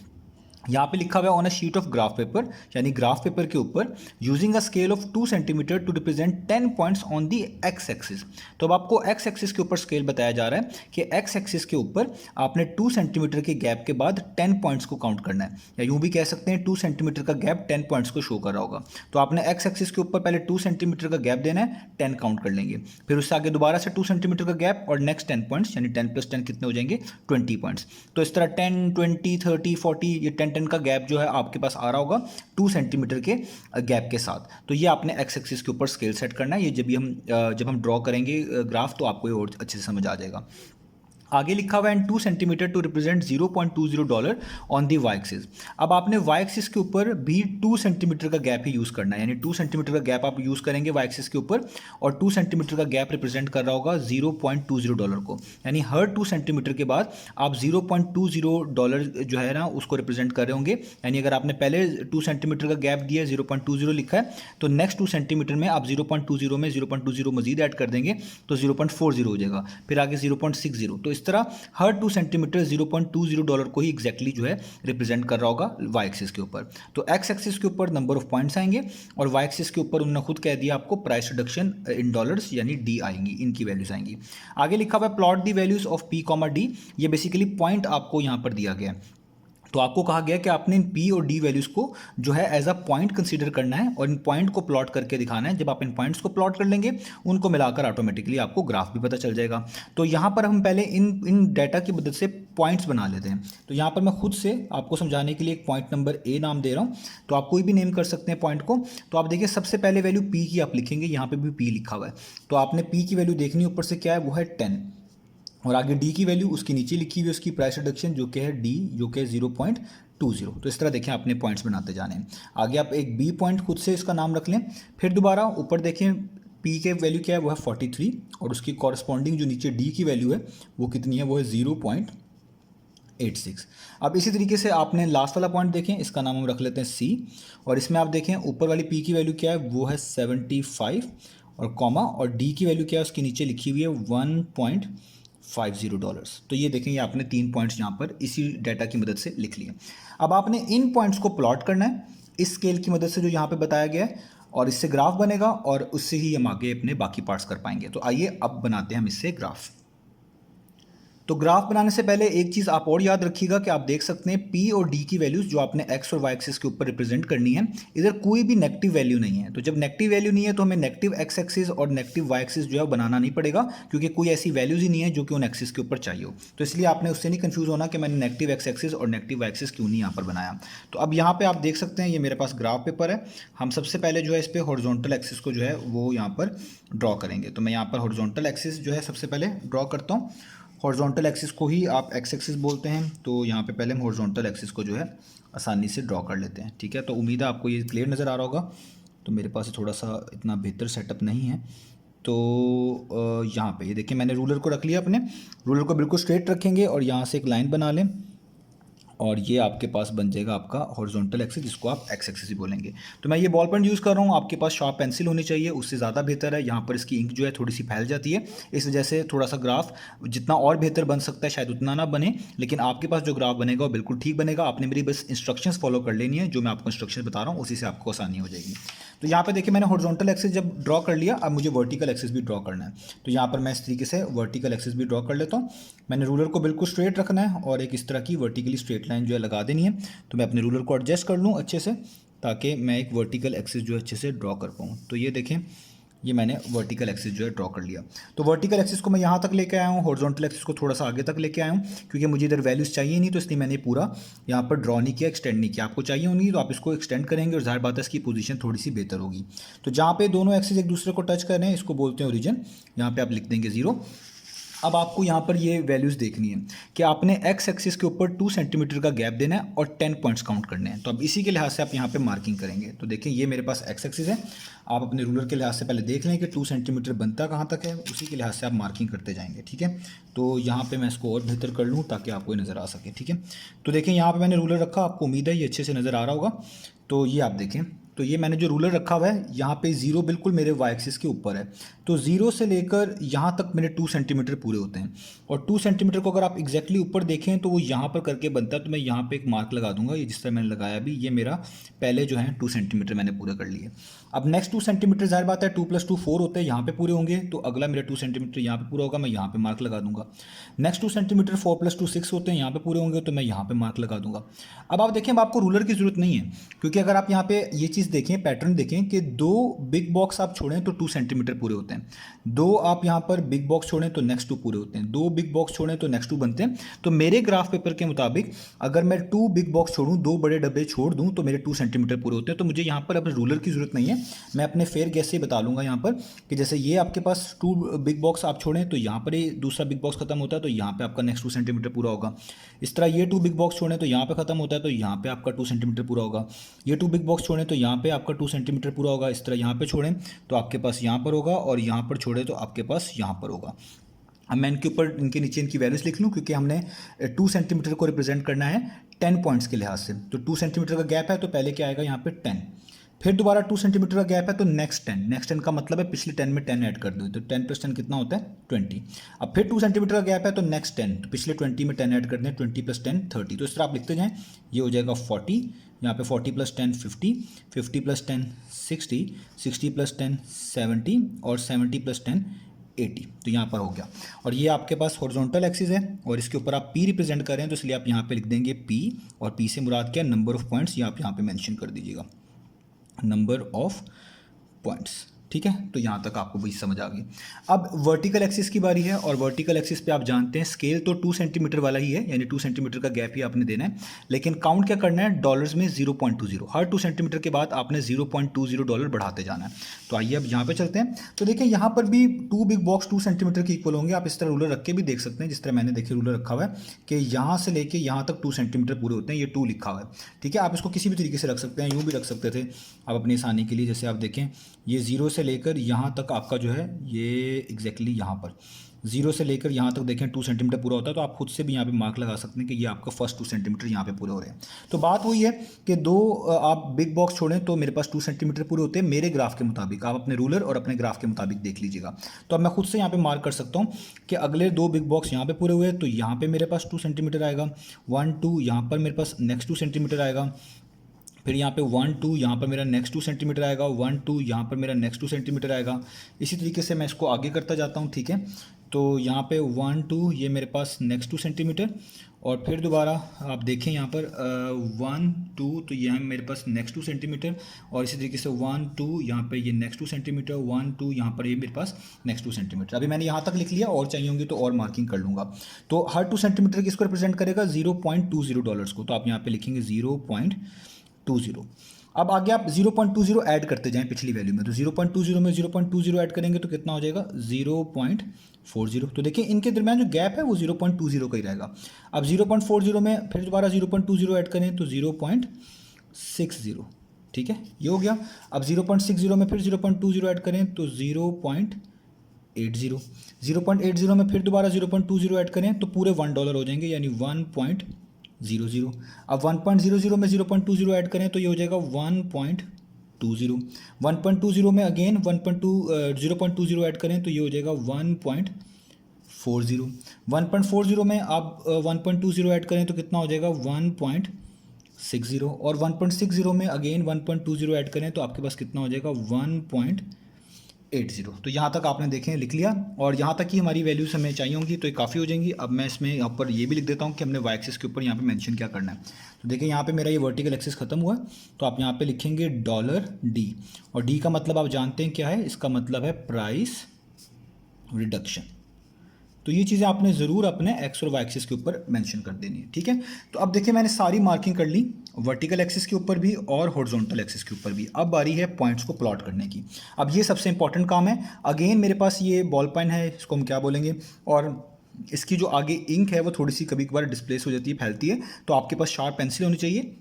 यहाँ पे लिखा हुआ है on a sheet of graph paper, यानी ग्राफ पेपर के ऊपर using a scale of 2 centimetre to represent 10 points on the X axis. तो अब आपको एक्स एक्सिस के ऊपर स्केल बताया जा रहा है कि एक्स एक्सिस के ऊपर आपने 2 सेंटीमीटर के गैप के बाद 10 पॉइंट्स को काउंट करना है, या यूं भी कह सकते हैं 2 सेंटीमीटर का गैप 10 पॉइंट्स को शो कर रहा होगा। तो आपने एक्स एक्सिस के ऊपर पहले 2 सेंटीमीटर का गैप देना है, 10 काउंट कर लेंगे, फिर उससे आगे दोबारा से 2 सेंटीमीटर का गैप और नेक्स्ट 10 पॉइंट्स, यानी 10 + 10 कितने हो जाएंगे, 20 पॉइंट्स। तो इस तरह 10, 20, 30, 40, ये 10-10 का गैप जो है आपके पास आ रहा होगा 2 सेंटीमीटर के गैप के साथ। तो ये आपने एक्स एक्सिस के ऊपर स्केल सेट करना है। ये जब हम ड्रॉ करेंगे ग्राफ, तो आपको ये और अच्छे से समझ आ जाएगा। आगे लिखा हुआ है 2 centimetre to represent $0.20 on the Y axis. अब आपने वाई एक्सिस के ऊपर भी 2 सेंटीमीटर का गैप ही यूज़ करना है, यानी 2 सेंटीमीटर का गैप आप यूज़ करेंगे वाई एक्सिस के ऊपर, और 2 सेंटीमीटर का गैप रिप्रेजेंट कर रहा होगा $0.20 को, यानी हर 2 सेंटीमीटर के बाद आप $0.20 जो है ना उसको रिप्रेजेंट कर रहे होंगे। यानी अगर आपने पहले 2 सेंटीमीटर का गैप दिया 0.20 लिखा है, तो नेक्स्ट 2 सेंटीमीटर में आप 0.20 में 0.20 मजीद ऐड कर देंगे तो 0.40 हो जाएगा, फिर आगे 0.60। तो इस तरह हर 2 सेंटीमीटर $0.20 को ही एग्जैक्टली जो है रिप्रेजेंट कर रहा होगा वाई एक्सिस के ऊपर। तो एक्स एक्सिस के ऊपर नंबर ऑफ पॉइंट्स आएंगे, और वाई एक्सिस के ऊपर उन्होंने खुद कह दिया आपको प्राइस रिडक्शन इन डॉलर्स, यानी डी आएंगी, इनकी वैल्यूज आएंगी। आगे लिखा हुआ है plot the values of P comma D. ये बेसिकली पॉइंट आपको यहां पर दिया गया है। तो आपको कहा गया कि आपने इन पी और डी वैल्यूज़ को जो है एज अ पॉइंट कंसीडर करना है, और इन पॉइंट को प्लॉट करके दिखाना है। जब आप इन पॉइंट्स को प्लॉट कर लेंगे, उनको मिलाकर ऑटोमेटिकली आपको ग्राफ भी पता चल जाएगा। तो यहाँ पर हम पहले इन डाटा की मदद से पॉइंट्स बना लेते हैं। तो यहाँ पर मैं खुद से आपको समझाने के लिए एक पॉइंट नंबर ए नाम दे रहा हूँ, तो आप कोई भी नेम कर सकते हैं पॉइंट को। तो आप देखिए सबसे पहले वैल्यू पी की आप लिखेंगे, यहाँ पर भी पी लिखा हुआ है, तो आपने पी की वैल्यू देखनी ऊपर से क्या है, वो है 10, और आगे डी की वैल्यू उसके नीचे लिखी हुई है उसकी प्राइस रिडक्शन, जो कि है डी, जो कि 0.20। तो इस तरह देखें आपने पॉइंट्स बनाते जाने हैं। आगे आप एक बी पॉइंट खुद से इसका नाम रख लें, फिर दोबारा ऊपर देखें पी के वैल्यू क्या है, वो है 43 और उसकी कॉरस्पॉन्डिंग जो नीचे डी की वैल्यू है वो कितनी है, वो है 0.86। अब इसी तरीके से आपने लास्ट वाला पॉइंट देखें, इसका नाम हम रख लेते हैं सी, और इसमें आप देखें ऊपर वाली पी की वैल्यू क्या है, वो है 75 और कॉमा, और डी की वैल्यू क्या है, उसके नीचे लिखी हुई है $1.50। तो ये देखें, ये आपने 3 पॉइंट्स यहाँ पर इसी डाटा की मदद से लिख लिए। अब आपने इन पॉइंट्स को प्लॉट करना है इस स्केल की मदद से जो यहाँ पे बताया गया है, और इससे ग्राफ बनेगा और उससे ही हम आगे अपने बाकी पार्ट्स कर पाएंगे। तो आइए अब बनाते हैं हम इससे ग्राफ। तो ग्राफ बनाने से पहले एक चीज़ आप और याद रखिएगा कि आप देख सकते हैं P और D की वैल्यूज़ जो आपने X और Y एक्सिस के ऊपर रिप्रेजेंट करनी है, इधर कोई भी नेगेटिव वैल्यू नहीं है। तो जब नेगेटिव वैल्यू नहीं है तो हमें नेगेटिव X एक्सिस और नेगेटिव Y एक्सिस जो है बनाना नहीं पड़ेगा, क्योंकि कोई ऐसी वैल्यूज़ ही नहीं है जो कि उन एक्सिस के ऊपर चाहिए हो। तो इसलिए आपने उससे नहीं कन्फ्यूज़ होना कि मैंने नेगेटिव X एक्सिस और नेगेटिव Y एक्सिस क्यों नहीं यहाँ पर बनाया। तो अब यहाँ पर आप देख सकते हैं, ये मेरे पास ग्राफ पेपर है। हम सबसे पहले जो है इस पर हॉरिजॉन्टल एक्सिस को जो है वो यहाँ पर ड्रॉ करेंगे। तो मैं यहाँ पर हॉरिजॉन्टल एक्सिस जो है सबसे पहले ड्रॉ करता हूँ। हॉरिजॉन्टल एक्सिस को ही आप एक्स एक्सिस बोलते हैं, तो यहाँ पे पहले हम हॉरिजॉन्टल एक्सिस को जो है आसानी से ड्रॉ कर लेते हैं। ठीक है, तो उम्मीद है आपको ये क्लियर नज़र आ रहा होगा। तो मेरे पास थोड़ा सा इतना बेहतर सेटअप नहीं है, तो यहाँ पे ये देखिए मैंने रूलर को रख लिया। अपने रूलर को बिल्कुल स्ट्रेट रखेंगे और यहाँ से एक लाइन बना लें, और ये आपके पास बन जाएगा आपका हॉरिजॉन्टल एक्सिस, जिसको आप एक्स एक्सिस ही बोलेंगे। तो मैं ये बॉल पेन यूज़ कर रहा हूँ, आपके पास शार्प पेंसिल होनी चाहिए, उससे ज़्यादा बेहतर है। यहाँ पर इसकी इंक जो है थोड़ी सी फैल जाती है, इस वजह से थोड़ा सा ग्राफ जितना और बेहतर बन सकता है शायद उतना ना बने, लेकिन आपके पास जो ग्राफ बनेगा वो बिल्कुल ठीक बनेगा। आपने मेरी बस इंस्ट्रक्शंस फॉलो कर लेनी है, जो मैं आपको इंस्ट्रक्शन बता रहा हूँ उसी से आपको आसानी हो जाएगी। तो यहाँ पे देखिए मैंने हॉरिजॉन्टल एक्सिस जब ड्रॉ कर लिया, अब मुझे वर्टिकल एक्सिस भी ड्रॉ करना है। तो यहाँ पर मैं इस तरीके से वर्टिकल एक्सिस भी ड्रॉ कर लेता हूँ। मैंने रूलर को बिल्कुल स्ट्रेट रखना है और एक इस तरह की वर्टिकली स्ट्रेट लाइन जो है लगा देनी है। तो मैं अपने रूलर को एडजस्ट कर लूँ अच्छे से, ताकि मैं एक वर्टिकल एक्सिस जो है अच्छे से ड्रॉ कर पाऊँ। तो ये देखें, ये मैंने वर्टिकल एक्सिस जो है ड्रॉ कर लिया। तो वर्टिकल एक्सिस को मैं यहाँ तक लेके आया हूँ, हॉरिजॉन्टल एक्सिस को थोड़ा सा आगे तक लेके आया हूँ, क्योंकि मुझे इधर वैल्यूज़ चाहिए नहीं, तो इसलिए मैंने पूरा यहाँ पर ड्रॉ नहीं किया, एक्सटेंड नहीं किया। आपको चाहिए होंगी तो आप इसको एक्सटेंड करेंगे और जाहिर बात है इसकी पोजीशन थोड़ी सी बेहतर होगी। तो जहाँ पे दोनों एक्सिस एक दूसरे को टच कर रहे हैं, इसको बोलते हैं ओरिजिन। यहाँ पे आप लिख देंगे 0। अब आपको यहाँ पर ये वैल्यूज़ देखनी है कि आपने एक्स एक्सिस के ऊपर 2 सेंटीमीटर का गैप देना है और 10 पॉइंट्स काउंट करने हैं। तो अब इसी के लिहाज से आप यहाँ पे मार्किंग करेंगे। तो देखिए ये मेरे पास एक्स एक्सिस है, आप अपने रूलर के लिहाज से पहले देख लें कि 2 सेंटीमीटर बनता कहाँ तक है, उसी के लिहाज से आप मार्किंग करते जाएंगे। ठीक है, तो यहाँ पर मैं इसको और बेहतर कर लूँ ताकि आपको नज़र आ सके। ठीक है, तो देखें यहाँ पर मैंने रूलर रखा, आपको उम्मीद है ये अच्छे से नज़र आ रहा होगा। तो ये आप देखें, तो ये मैंने जो रूलर रखा हुआ है यहाँ पे 0 बिल्कुल मेरे वाई एक्सिस के ऊपर है। तो 0 से लेकर यहाँ तक मेरे 2 सेंटीमीटर पूरे होते हैं, और 2 सेंटीमीटर को अगर आप एग्जैक्टली ऊपर देखें तो वो यहाँ पर करके बनता है। तो मैं यहाँ पे एक मार्क लगा दूंगा, ये जिस तरह मैंने लगाया अभी, ये मेरा पहले जो है 2 सेंटीमीटर मैंने पूरे कर लिए। अब नेक्स्ट 2 सेंटीमीटर जाहिर बात है 2 + 2 4 होते हैं, यहाँ पे पूरे होंगे, तो अगला मेरा 2 सेंटीमीटर यहाँ पे पूरा होगा, मैं यहाँ पे मार्क लगा दूंगा। नेक्स्ट 2 सेंटीमीटर 4 + 2 6 होते हैं, यहाँ पे पूरे होंगे, तो मैं यहाँ पे मार्क लगा दूंगा। अब आप देखें, अब आपको रूलर की जरूरत नहीं है, क्योंकि अगर आप यहाँ पे ये चीज़ देखें, पैटर्न देखें कि 2 बिग बॉक्स आप छोड़ें तो 2 सेंटीमीटर पूरे होते हैं, 2 आप यहाँ पर बिग बॉक्स छोड़ें तो नेक्स्ट 2 पूरे होते हैं, 2 बिग बॉक्स छोड़ें तो नेक्स्ट 2 बनते हैं। तो मेरे ग्राफ पेपर के मुताबिक अगर मैं 2 बिग बॉक्स छोड़ूं, 2 बड़े डब्बे छोड़ दूं, तो मेरे 2 सेंटीमीटर पूरे होते हैं। तो मुझे यहाँ पर अब रूलर की जरूरत नहीं है, मैं अपने फेयर गैस से बता लूँगा यहाँ पर कि जैसे ये आपके पास 2 बिग बॉक्स आप छोड़ें तो यहाँ पर ये दूसरा बिग बॉक्स खत्म होता है, तो यहाँ पे आपका नेक्स्ट 2 सेंटीमीटर पूरा होगा। इस तरह ये 2 बिग बॉक्स छोड़ें तो यहाँ पे खत्म होता है, तो यहाँ पे आपका 2 सेंटीमीटर पूरा होगा। ये 2 बिग बॉक्स छोड़ें तो यहाँ पे आपका 2 सेंटीमीटर पूरा होगा। इस तरह यहाँ पे छोड़ें तो आपके पास यहाँ पर होगा, और यहाँ पर छोड़ें तो आपके पास यहाँ पर होगा। अब मैं इनके ऊपर, इनके नीचे इनकी वैल्यूज़ लिख लूँ, क्योंकि हमने 2 सेंटीमीटर को रिप्रेजेंट करना है 10 पॉइंट्स के लिहाज से। तो 2 सेंटीमीटर का गैप है, तो पहले क्या आएगा यहाँ पे 10, फिर दोबारा 2 सेंटीमीटर का गैप है तो नेक्स्ट 10, नेक्स्ट 10 का मतलब है पिछले 10 में 10 ऐड कर दो, तो 10 + 10 कितना होता है 20। अब फिर 2 सेंटीमीटर का गैप है तो नेक्स्ट 10, तो पिछले 20 में 10 ऐड कर दें, 20 + 10 30। तो इस तरह आप लिखते जाएं, ये हो जाएगा 40, यहाँ पे 40 + 10 50, 50 + 10 60, 60 + 10 70 और 70 + 10 80। तो यहाँ पर हो गया। और ये आपके पास हॉरिजॉन्टल एक्सिस है और इसके ऊपर आप P रिप्रेजेंट कर रहे हैं, तो इसलिए आप यहाँ पे लिख देंगे P, और P से मुराद क्या, नंबर ऑफ पॉइंट्स, ये आप यहाँ पे मेंशन कर दीजिएगा, नंबर ऑफ पॉइंट्स। ठीक है, तो यहाँ तक आपको भी समझ आ गई। अब वर्टिकल एक्सिस की बारी है, और वर्टिकल एक्सिस पे आप जानते हैं स्केल तो 2 सेंटीमीटर वाला ही है, यानी 2 सेंटीमीटर का गैप ही आपने देना है, लेकिन काउंट क्या करना है, डॉलर्स में 0.20, हर 2 सेंटीमीटर के बाद आपने $0.20 बढ़ाते जाना है। तो आइए अब यहाँ पे चलते हैं। तो देखिए यहाँ पर भी 2 बिग बॉक्स 2 सेंटीमीटर के इक्वल होंगे। आप इस तरह रूलर रख के भी देख सकते हैं, जिस तरह मैंने देखिए रूलर रखा हुआ है कि यहाँ से लेके यहाँ तक 2 सेंटीमीटर पूरे होते हैं, ये 2 लिखा हुआ है। ठीक है, आप इसको किसी भी तरीके से रख सकते हैं, यूँ भी रख सकते थे आप अपनी आसानी के लिए। जैसे आप देखें, ये 0 से लेकर यहाँ तक आपका जो है ये एग्जैक्टली यहाँ पर 0 से लेकर यहाँ तक देखें 2 सेंटीमीटर पूरा होता है, तो आप खुद से भी यहाँ पे मार्क लगा सकते हैं कि ये आपका फर्स्ट 2 सेंटीमीटर यहाँ पे पूरे हो रहे हैं। तो बात वही है कि आप बिग बॉक्स छोड़ें तो मेरे पास 2 सेंटीमीटर पूरे होते हैं मेरे ग्राफ के मुताबिक। आप अपने रूलर और अपने ग्राफ के मुताबिक देख लीजिएगा। तो अब मैं खुद से यहाँ पे मार्क कर सकता हूँ कि अगले 2 बिग बॉक्स यहाँ पे पूरे हुए, तो यहाँ पे मेरे पास 2 सेंटीमीटर आएगा, 1 2 यहाँ पर मेरे पास नेक्स्ट 2 सेंटीमीटर आएगा, फिर यहाँ पे 1 2 यहाँ पर मेरा नेक्स्ट 2 सेंटीमीटर आएगा, 1 2 यहाँ पर मेरा नेक्स्ट 2 सेंटीमीटर आएगा। इसी तरीके से मैं इसको आगे करता जाता हूँ, ठीक है। तो यहाँ पे 1 2 ये मेरे पास नेक्स्ट 2 सेंटीमीटर, और फिर दोबारा आप देखें यहाँ पर 1 2 तो यहाँ मेरे पास नेक्स्ट 2 सेंटीमीटर, और इसी तरीके से 1 2 यहाँ पे ये नेक्स्ट 2 सेंटीमीटर, 1 2 यहाँ पर ये मेरे पास नेक्स्ट 2 सेंटीमीटर। अभी मैंने यहाँ तक लिख लिया, और चाहिए होंगे तो और मार्किंग कर लूँगा। तो हर 2 सेंटीमीटर किसको रिप्रेजेंट करेगा, $0.20 को। तो आप यहाँ पे लिखेंगे 0.20। अब आगे आप 0.20 ऐड करते जाएं पिछली वैल्यू में, तो 0.20 में 0.20 ऐड करेंगे तो कितना हो जाएगा 0.40। तो देखिए इनके दरमियान जो गैप है वो 0.20 का ही रहेगा। अब 0.40 में फिर दोबारा 0.20 ऐड करें तो 0.60, ठीक है, ये हो गया। अब 0.60 में फिर 0.20 ऐड करें तो 0.80, 0.80 में फिर दोबारा 0.20 ऐड करें तो पूरे $1 हो जाएंगे, यानी 1.00। अब 1.00 में 0.20 ऐड करें तो ये हो जाएगा 1.20। 1.20 में अगेन 0.20 ऐड करें तो ये हो जाएगा 1.40। 1.40 में आप 1.20 ऐड करें तो कितना हो जाएगा 1.60, और 1.60 में अगेन 1.20 ऐड करें तो आपके पास कितना हो जाएगा 1.80। तो यहाँ तक आपने देखें लिख लिया, और यहाँ तक ही हमारी वैल्यूज हमें चाहिए होंगी तो ये काफ़ी हो जाएंगी। अब मैं इसमें यहाँ पर ये भी लिख देता हूँ कि हमने वाई एक्सिस के ऊपर यहाँ पे मेंशन क्या करना है। तो देखिए यहाँ पे मेरा ये वर्टिकल एक्सिस खत्म हुआ, तो आप यहाँ पे लिखेंगे $D, और D का मतलब आप जानते हैं क्या है, इसका मतलब है प्राइस रिडक्शन। तो ये चीज़ें आपने ज़रूर अपने एक्स और वाई एक्सिस के ऊपर मेंशन कर देनी है, ठीक है। तो अब देखिए मैंने सारी मार्किंग कर ली, वर्टिकल एक्सिस के ऊपर भी और हॉरिजॉन्टल एक्सिस के ऊपर भी। अब बारी है पॉइंट्स को प्लॉट करने की। अब ये सबसे इंपॉर्टेंट काम है। अगेन मेरे पास ये बॉल पेन है, इसको हम क्या बोलेंगे, और इसकी जो आगे इंक है वो थोड़ी सी कभी कभार डिस्प्लेस हो जाती है, फैलती है, तो आपके पास शार्प पेंसिल होनी चाहिए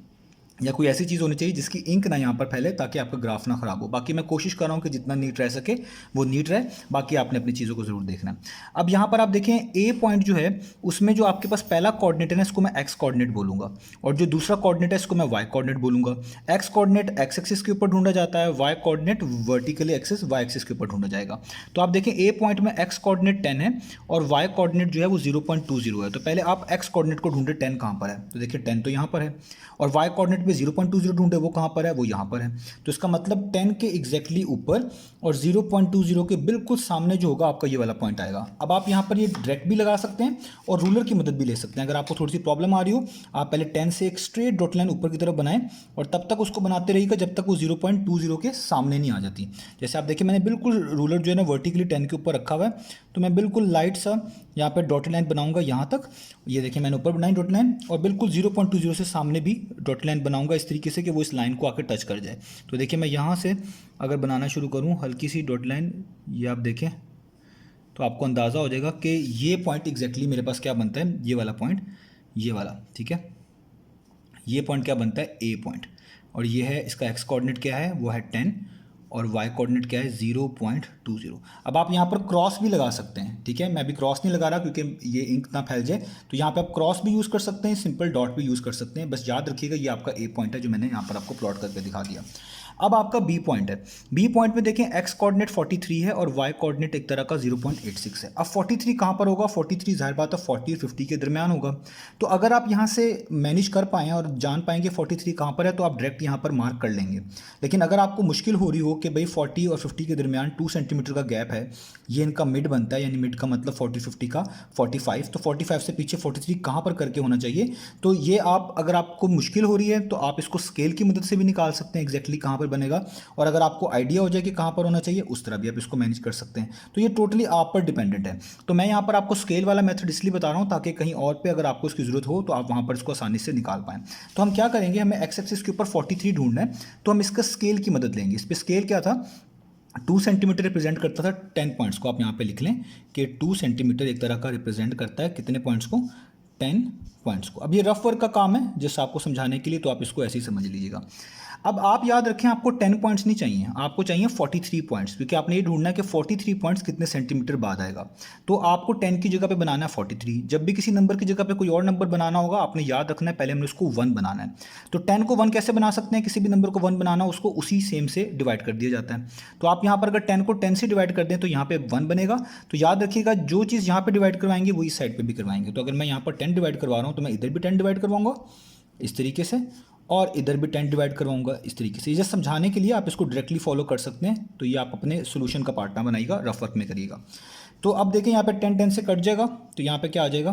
या कोई ऐसी चीज़ होनी चाहिए जिसकी इंक ना यहाँ पर फैले, ताकि आपका ग्राफ ना ख़राब हो। बाकी मैं कोशिश कर रहा हूँ कि जितना नीट रह सके वो नीट रहे, बाकी आपने अपनी चीज़ों को ज़रूर देखना है। अब यहाँ पर आप देखें ए पॉइंट जो है उसमें जो आपके पास पहला कोऑर्डिनेट है ना, इसको मैं एक्स कोऑर्डिनेट बोलूँगा, और जो दूसरा कोऑर्डिनेट है इसको मैं वाई कोऑर्डिनेट बोलूँगा। एक्स कोऑर्डिनेट एक्स एक्सिस के ऊपर ढूंढा जाता है, Y coordinate vertically axis Y axis के ऊपर ढूंढा जाएगा। तो आप देखें ए पॉइंट में एक्स कोऑर्डिनेट 10 है और वाई कोऑर्डिनेट जो है वो 0.20 है। तो पहले आप एक्स कोऑर्डिनेट को ढूंढे 10 कहाँ पर है, तो देखिए 10 तो यहाँ पर है, और वाई कोऑर्डिनेट में 0.20 ढूंढे वो कहाँ पर है, वो यहाँ पर है। तो इसका मतलब 10 के एग्जैक्टली ऊपर और 0.20 के बिल्कुल सामने जो होगा आपका ये वाला पॉइंट आएगा। अब आप यहाँ पर ये डायरेक्ट भी लगा सकते हैं और रूलर की मदद भी ले सकते हैं। अगर आपको थोड़ी सी प्रॉब्लम आ रही हो, आप पहले 10 से एक स्ट्रेट डॉट लाइन ऊपर की तरफ बनाएं और तब तक उसको बनाते रहिएगा जब तक वो 0.20 के सामने नहीं आ जाती। जैसे आप देखिए मैंने बिल्कुल रूलर जो है ना वर्टिकली 10 के ऊपर रखा हुआ है, तो मैं बिल्कुल लाइट सा यहाँ पर डॉट लाइन बनाऊंगा यहाँ तक। ये देखिए मैंने ऊपर बनाई डॉट लाइन और बिल्कुल 0.20 से सामने भी डॉट लाइन बनाऊंगा इस तरीके से कि वो इस लाइन को आकर टच कर जाए। तो देखिए मैं यहाँ से अगर बनाना शुरू करूँ हल्की सी डॉट लाइन, ये आप देखें तो आपको अंदाज़ा हो जाएगा कि ये पॉइंट एग्जैक्टली मेरे पास क्या बनता है, ये वाला पॉइंट, ये वाला, ठीक है। ये पॉइंट क्या बनता है, ए पॉइंट, और ये है इसका एक्स कोऑर्डिनेट क्या है, वो है 10 और वाई कोऑर्डिनेट क्या है 0.20। अब आप यहाँ पर क्रॉस भी लगा सकते हैं, ठीक है। मैं अभी क्रॉस नहीं लगा रहा क्योंकि ये इंक ना फैल जाए, तो यहाँ पे आप क्रॉस भी यूज़ कर सकते हैं, सिंपल डॉट भी यूज़ कर सकते हैं। बस याद रखिएगा ये आपका ए पॉइंट है जो मैंने यहाँ पर आपको प्लॉट करके दिखा दिया। अब आपका बी पॉइंट है। बी पॉइंट में देखें एक्स कोऑर्डिनेट 43 है और वाई कोऑर्डिनेट एक तरह का 0.86 है। अब 43 कहाँ पर होगा, 43 जाहिर बात है 40 और 50 के दरमियान होगा। तो अगर आप यहाँ से मैनेज कर पाएँ और जान पाएंगे 43 कहाँ पर है तो आप डायरेक्ट यहाँ पर मार्क कर लेंगे। लेकिन अगर आपको मुश्किल हो रही हो कि भाई 40 और 50 के दरमियान 2 सेंटीमीटर का गैप है, ये इनका मिड बनता है, यानी मिड का मतलब 40-50 का 45, तो 45 से पीछे 43 कहाँ पर करके होना चाहिए। तो ये आप अगर आपको मुश्किल हो रही है तो आप इसको स्केल की मदद से भी निकाल सकते हैं एग्जैक्टली कहाँ पर बनेगा, और अगर आपको आइडिया हो जाए कि कहाँ पर होना चाहिए उस तरह भी आप इसको मैनेज कर सकते हैं। तो ये टोटली आप पर डिपेंडेंट है। तो मैं यहाँ पर आपको स्केल वाला मेथड इसलिए बता रहा हूँ ताकि कहीं और पे अगर आपको इसकी ज़रूरत हो तो आप वहाँ पर इसको आसानी से निकाल पाएँ। तो हम क्या करेंगे, हमें एक्स एक्सिस के ऊपर 43 ढूंढना है, तो हम इसका स्केल की मदद लेंगे। इस पर स्केल क्या था, 2 सेंटीमीटर रिप्रेजेंट करता था 10 पॉइंट्स को। आप यहाँ पे लिख लें कि 2 सेंटीमीटर एक तरह का रिप्रेजेंट करता है कितने पॉइंट्स को, 10 पॉइंट्स को। अब ये रफ वर्क का काम है जस्ट आपको समझाने के लिए, तो आप इसको ऐसे ही समझ लीजिएगा। अब आप याद रखें आपको 10 पॉइंट्स नहीं चाहिए, आपको चाहिए 43 पॉइंट्स, क्योंकि आपने ये ढूंढना है कि 43 पॉइंट्स कितने सेंटीमीटर बाद आएगा। तो आपको 10 की जगह पे बनाना है 43। जब भी किसी नंबर की जगह पे कोई और नंबर बनाना होगा आपने याद रखना है पहले हमने उसको 1 बनाना है। तो 10 को 1 कैसे बना सकते हैं, किसी भी नंबर को 1 बनाना उसको उसी सेम से डिवाइड कर दिया जाता है। तो आप यहाँ पर अगर 10 को 10 से डिवाइड कर दें तो यहाँ पे 1 बनेगा। तो याद रखिएगा जो चीज़ यहाँ पे डिवाइड करवाएंगे वही साइड पे भी करवाएंगे। तो अगर मैं यहाँ पर 10 डिवाइड करवा रहा हूँ तो मैं इधर भी 10 डिवाइड करवाऊंगा इस तरीके से, और इधर भी 10 डिवाइड करवाऊंगा इस तरीके से। जस्ट समझाने के लिए आप इसको डायरेक्टली फॉलो कर सकते हैं, तो ये आप अपने सोल्यूशन का पार्ट ना बनाइएगा, रफ वर्क में करिएगा। तो अब देखें यहाँ पे 10 10 से कट जाएगा, तो यहाँ पे क्या आ जाएगा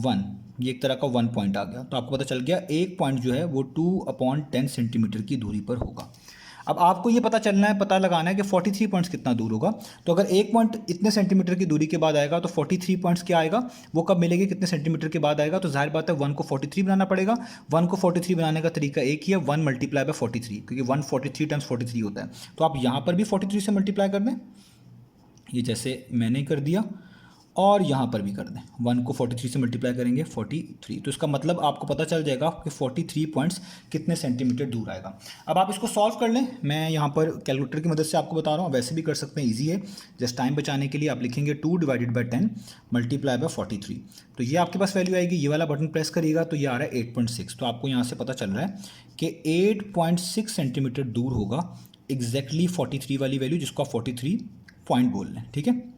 1, ये एक तरह का 1 पॉइंट आ गया। तो आपको पता चल गया एक पॉइंट जो है वो 2/10 सेंटीमीटर की दूरी पर होगा। अब आपको ये पता चलना है, पता लगाना है कि 43 पॉइंट्स कितना दूर होगा। तो अगर एक पॉइंट इतने सेंटीमीटर की दूरी के बाद आएगा तो 43 पॉइंट्स क्या आएगा, वो कब मिलेगी, कितने सेंटीमीटर के बाद आएगा। तो जाहिर बात है 1 को 43 बनाना पड़ेगा। 1 को 43 बनाने का तरीका एक ही है, 1 मल्टीप्लाई बाय 43, क्योंकि 1 43 टाइम्स 43 होता है। तो आप यहाँ पर भी 43 से मल्टीप्लाई कर दें, ये जैसे मैंने कर दिया, और यहाँ पर भी कर दें। 1 को 43 से मल्टीप्लाई करेंगे 43, तो इसका मतलब आपको पता चल जाएगा कि 43 पॉइंट्स कितने सेंटीमीटर दूर आएगा। अब आप इसको सॉल्व कर लें, मैं यहाँ पर कैलकुलेटर की मदद से आपको बता रहा हूँ, वैसे भी कर सकते हैं, ईजी है। जस्ट टाइम बचाने के लिए आप लिखेंगे 2 डिवाइडेड बाई 10 मल्टीप्लाई बाय 43, तो ये आपके पास वैल्यू आएगी। ये वाला बटन प्रेस करिएगा तो ये आ रहा है 8.6। तो आपको यहाँ से पता चल रहा है कि 8.6 सेंटीमीटर दूर होगा एग्जैक्टली 43 वाली वैल्यू, जिसको आप 43 पॉइंट बोल लें, ठीक है।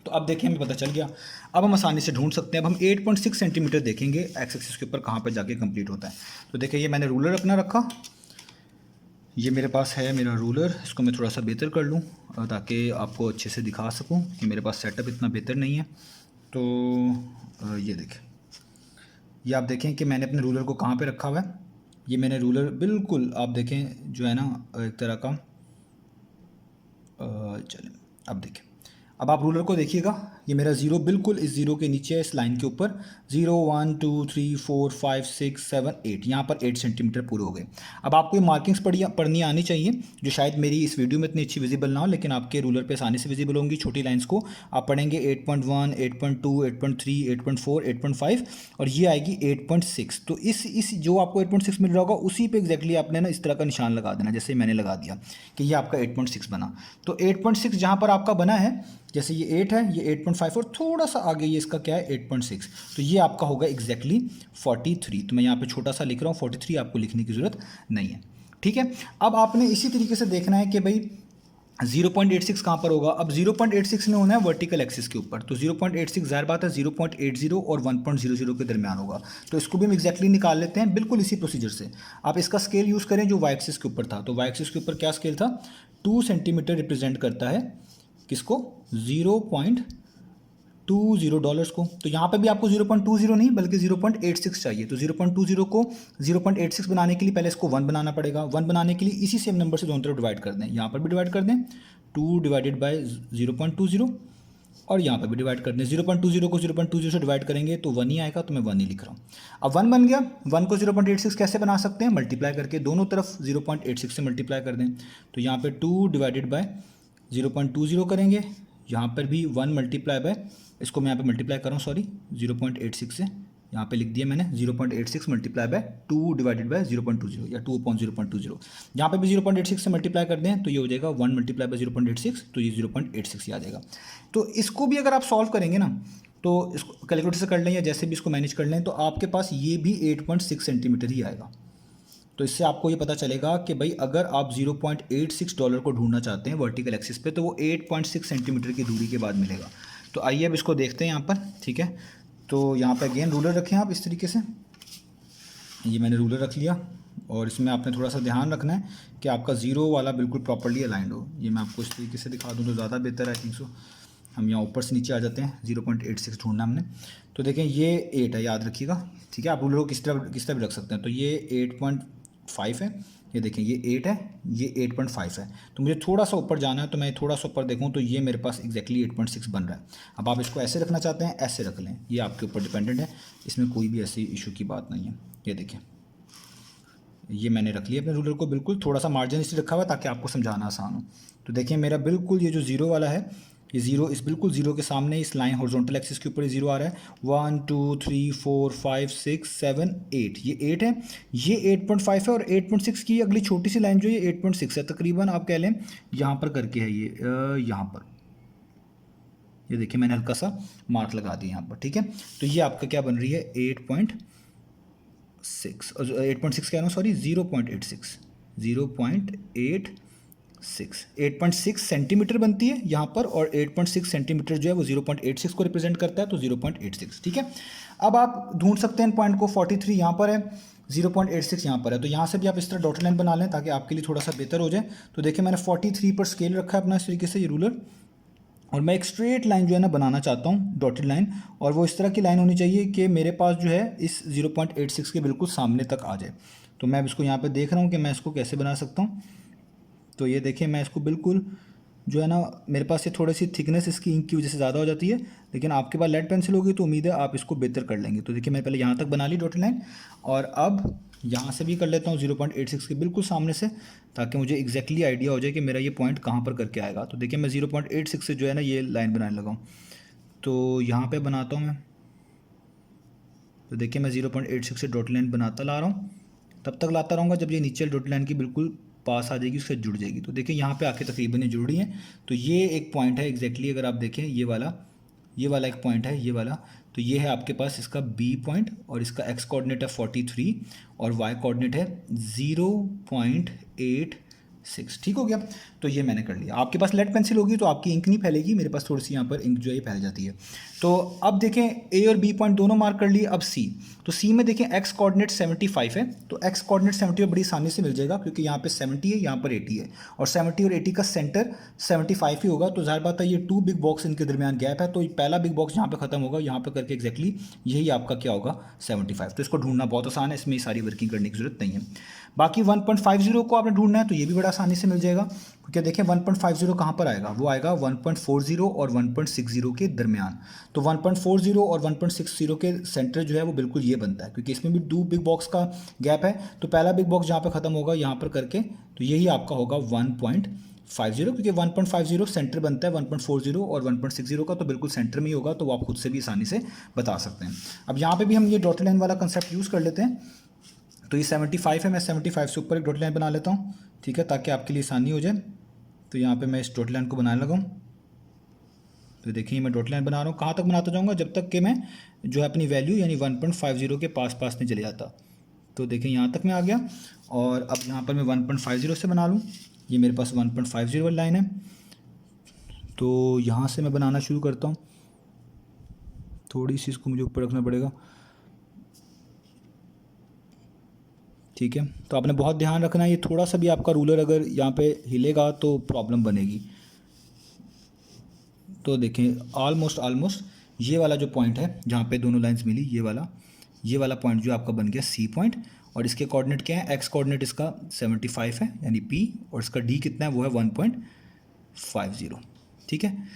तो अब देखिए हमें पता चल गया, अब हम आसानी से ढूंढ सकते हैं। अब हम 8.6 सेंटीमीटर देखेंगे एक्स एक्सिस के ऊपर कहाँ पर जाके कंप्लीट होता है। तो देखिए ये मैंने रूलर अपना रखा, ये मेरे पास है मेरा रूलर, इसको मैं थोड़ा सा बेहतर कर लूँ ताकि आपको अच्छे से दिखा सकूँ कि मेरे पास सेटअप इतना बेहतर नहीं है। तो ये देखें, ये आप देखें कि मैंने अपने रूलर को कहाँ पर रखा हुआ है। ये मैंने रूलर बिल्कुल आप देखें जो है ना एक तरह का, चलें अब देखें, अब आप रूलर को देखिएगा, ये मेरा जीरो बिल्कुल इस जीरो के नीचे है, इस लाइन के ऊपर 0 1 2 3 4 5 6 7 8, यहाँ पर 8 सेंटीमीटर पूरे हो गए। अब आपको ये मार्किंग्स पढ़नी आनी चाहिए, जो शायद मेरी इस वीडियो में इतनी अच्छी विजिबल ना हो, लेकिन आपके रूलर पे आसानी से विजिबल होंगी। छोटी लाइंस को आप पढ़ेंगे 8.1 8.2 8.3 8.4 8.5 और ये आएगी 8.6। तो इस जो आपको 8.6 मिल रहा होगा उसी पे एग्जैक्टली आपने ना इस तरह का निशान लगा देना, जैसे मैंने लगा दिया कि ये आपका 8.6 बना। तो 8.6 जहाँ पर आपका बना है, जैसे ये 8 है, ये 8.5 और थोड़ा सा आगे ये इसका क्या है 8.6, तो ये आपका होगा एग्जैक्टली 43। तो मैं यहाँ पे छोटा सा लिख रहा हूँ, 43 आपको लिखने की ज़रूरत नहीं है, ठीक है। अब आपने इसी तरीके से देखना है कि भाई 0.86 कहाँ पर होगा। अब 0.86 में होना है वर्टिकल एक्सिस के ऊपर, तो 0.86 ज़ाहिर बात है 0.80 और 1.00 के दरमियान होगा। तो इसको भी हम एग्जैक्टली निकाल लेते हैं बिल्कुल इसी प्रोसीजर से। आप इसका स्केल यूज़ करें जो वाई एक्सिस के ऊपर था। तो वाई एक्सिस के ऊपर क्या स्केल था, 2 सेंटीमीटर रिप्रेजेंट करता है किसको, 0.20 डॉलर्स को। तो यहाँ पे भी आपको 0.20 नहीं बल्कि 0.86 चाहिए। तो 0.20 को 0.86 बनाने के लिए पहले इसको 1 बनाना पड़ेगा। 1 बनाने के लिए इसी सेम नंबर से दोनों तरफ डिवाइड कर दें, यहाँ पर भी डिवाइड कर दें 2 डिवाइडेड बाय 0.20 और यहाँ पर भी डिवाइड कर दें। 0.20 को 0.20 से डिवाइड करेंगे तो 1 ही आएगा, तो मैं 1 ही लिख रहा हूँ। अब 1 बन गया, 1 को 0.86 कैसे बना सकते हैं, मल्टीप्लाई करके दोनों तरफ 0.86 से मल्टीप्लाई कर दें। तो यहाँ पे 2 डिवाइडेड बाय 0.20 करेंगे, यहाँ पर भी 1 मल्टीप्लाई बाय, इसको मैं यहाँ पे मल्टीप्लाई कर रहा हूँ सॉरी 0.86 से, यहाँ पे लिख दिया मैंने 0.86 मल्टीप्लाई बाय 2 डिवाइडेड बाय 0.20 या 2/0.20। यहाँ पे भी 0.86 से मल्टीप्लाई कर दें तो ये हो जाएगा 1 मल्टीप्लाई बाय 0.86, तो ये 0.86 ही आ जाएगा। तो इसको भी अगर आप सॉल्व करेंगे ना, तो इसको कैलकुलेटर से कर लें या जैसे भी इसको मैनेज कर लें, तो आपके पास ये भी 8.6 सेंटीमीटर ही आएगा। तो इससे आपको ये पता चलेगा कि भाई अगर आप 0.86 डॉलर को ढूंढना चाहते हैं वर्टिकल एक्सिस पे, तो वो 8.6 सेंटीमीटर की दूरी के बाद मिलेगा। तो आइए अब इसको देखते हैं यहाँ पर, ठीक है। तो यहाँ पर अगेन रूलर रखें आप इस तरीके से, ये मैंने रूलर रख लिया और इसमें आपने थोड़ा सा ध्यान रखना है कि आपका ज़ीरो वाला बिल्कुल प्रॉपर्ली अलाइंड हो। ये मैं आपको इस तरीके से दिखा दूँ तो ज़्यादा बेहतर है, आई थिंक सो। हम यहाँ ऊपर से नीचे आ जाते हैं, 0.86 ढूंढना हमने। तो देखें ये 8 है, याद रखिएगा, ठीक है। आप रूलर को किस तरह भी रख सकते हैं। तो ये 8.5 है, ये देखें ये 8 है, ये 8.5 है। तो मुझे थोड़ा सा ऊपर जाना है, तो मैं थोड़ा सा ऊपर देखूं तो ये मेरे पास एग्जैक्टली 8.6 बन रहा है। अब आप इसको ऐसे रखना चाहते हैं ऐसे रख लें, ये आपके ऊपर डिपेंडेंट है, इसमें कोई भी ऐसी इशू की बात नहीं है। ये देखें ये मैंने रख लिया अपने रूलर को बिल्कुल, थोड़ा सा मार्जिन इसलिए रखा हुआ ताकि आपको समझाना आसान हो। तो देखें मेरा बिल्कुल ये जो ज़ीरो वाला है ये जीरो इस बिल्कुल जीरो के सामने इस लाइन हॉरिजॉन्टल एक्सिस के ऊपर ये जीरो आ रहा है। 1 2 3 4 5 6 7 8, ये 8 है, ये 8.5 है और 8.6 की अगली छोटी सी लाइन जो है 8.6 है, तकरीबन आप कह लें यहाँ पर करके है ये यहाँ पर, ये देखिए मैंने हल्का सा मार्क लगा दिया यहाँ पर, ठीक है। तो ये आपका क्या बन रही है 8.6 कह रहा हूँ सॉरी 0.86 8.6 सेंटीमीटर बनती है यहाँ पर, और 8.6 सेंटीमीटर जो है वो 0.86 को रिप्रेजेंट करता है, तो 0.86, ठीक है। अब आप ढूंढ सकते हैं पॉइंट को, 43 यहाँ पर है, 0.86 यहाँ पर है, तो यहाँ से भी आप इस तरह डॉटेड लाइन बना लें ताकि आपके लिए थोड़ा सा बेहतर हो जाए। तो देखिए मैंने 43 पर स्केल रखा है अपना इस तरीके से ये रूलर, और मैं एक स्ट्रेट लाइन जो है ना बनाना चाहता हूँ डॉटेड लाइन, और वो इस तरह की लाइन होनी चाहिए कि मेरे पास जो है इस 0.86 के बिल्कुल सामने तक आ जाए। तो मैं अब इसको यहाँ पे देख रहा हूँ कि मैं इसको कैसे बना सकता हूँ। तो ये देखिए मैं इसको बिल्कुल जो है ना, मेरे पास ये थोड़ी सी थिकनेस इसकी इंक की वजह से ज़्यादा हो जाती है, लेकिन आपके पास लेड पेंसिल होगी तो उम्मीद है आप इसको बेहतर कर लेंगे। तो देखिए मैं पहले यहाँ तक बना ली डॉटेड लाइन, और अब यहाँ से भी कर लेता हूँ 0.86 के बिल्कुल सामने से, ताकि मुझे एग्जैक्टली आइडिया हो जाए कि मेरा ये पॉइंट कहाँ पर करके आएगा। तो देखिए मैं 0.86 से जो है ना ये लाइन बनाने लगा हूँ, तो यहाँ पे बनाता हूँ मैं। तो देखिए मैं 0.86 से डॉट लाइन बनाता ला रहा हूँ, तब तक लाता रहूँगा जब ये नीचे डॉट लाइन की बिल्कुल पास आ जाएगी, उससे जुड़ जाएगी। तो देखिए यहाँ पे आके तकरीबन ये जुड़ रही है। तो ये एक पॉइंट है एग्जैक्टली, अगर आप देखें ये वाला एक पॉइंट है, ये वाला, तो ये है आपके पास इसका बी पॉइंट, और इसका एक्स कोऑर्डिनेट है 43 और वाई कोऑर्डिनेट है 0.86, ठीक हो गया। तो ये मैंने कर लिया। आपके पास लेड पेंसिल होगी तो आपकी इंक नहीं फैलेगी, मेरे पास थोड़ी सी यहाँ पर इंक जो है ये फैल जाती है। तो अब देखें ए और बी पॉइंट दोनों मार्क कर लिए। अब सी, तो सी में देखें एक्स कोऑर्डिनेट 75 है, तो एक्स कोऑर्डिनेट 70 बड़ी आसानी से मिल जाएगा क्योंकि यहाँ पे 70 है, यहाँ पर 80 है, और 70 और 80 का सेंटर 75 ही होगा। तो जाहिर बात है ये 2 बिग बॉक्स इनके दरमियान गैप है, तो पहला बिग बॉक्स जहाँ पे खत्म होगा यहाँ पे करके एग्जैक्टली यही आपका क्या होगा 75। तो इसको ढूंढना बहुत आसान है, इसमें सारी वर्किंग करने की जरूरत नहीं है। बाकी 1.50 को आपने ढूंढना है तो ये भी बड़ा आसानी से मिल जाएगा, क्योंकि देखें 1.50 कहाँ पर आएगा, वो आएगा 1.40 और 1.60 के दरमियान। तो 1.40 और 1.60 के सेंटर जो है वो बिल्कुल ये बनता है, क्योंकि इसमें भी 2 बिग बॉक्स का गैप है। तो पहला बिग बॉक्स जहाँ पे खत्म होगा यहाँ पर करके, तो यही आपका होगा 1.50, क्योंकि 1.50 सेंटर बनता है 1.40 और 1.60 का, तो बिल्कुल सेंटर में ही होगा। तो वो आप खुद से भी आसानी से बता सकते हैं। अब यहाँ पे भी हम ये डॉटेड लाइन वाला कंसेप्ट यूज़ कर लेते हैं। तो ये 75 है, मैं 75 से ऊपर एक डॉटेड लाइन बना लेता हूँ, ठीक है, ताकि आपके लिए आसानी हो जाए। तो यहाँ पे मैं इस डॉटेड लाइन को बनाने लगा हूँ। तो देखिए मैं डॉटेड लाइन बना रहा हूँ, कहाँ तक बनाता जाऊँगा, जब तक कि मैं जो है अपनी वैल्यू यानी 1.50 के पास नहीं चले जाता। तो देखिए यहाँ तक मैं आ गया, और अब यहाँ पर मैं 1.50 से बना लूँ। ये मेरे पास 1.50 वाली लाइन है, तो यहाँ से मैं बनाना शुरू करता हूँ। थोड़ी सी इसको मुझे ऊपर रखना पड़ेगा, ठीक है। तो आपने बहुत ध्यान रखना है, ये थोड़ा सा भी आपका रूलर अगर यहाँ पे हिलेगा तो प्रॉब्लम बनेगी। तो देखें ऑलमोस्ट ये वाला जो पॉइंट है जहाँ पे दोनों लाइंस मिली, ये वाला पॉइंट जो आपका बन गया सी पॉइंट, और इसके कोऑर्डिनेट क्या है, एक्स कोऑर्डिनेट इसका 75 है यानी पी, और इसका डी कितना है वो है 1.50, ठीक है।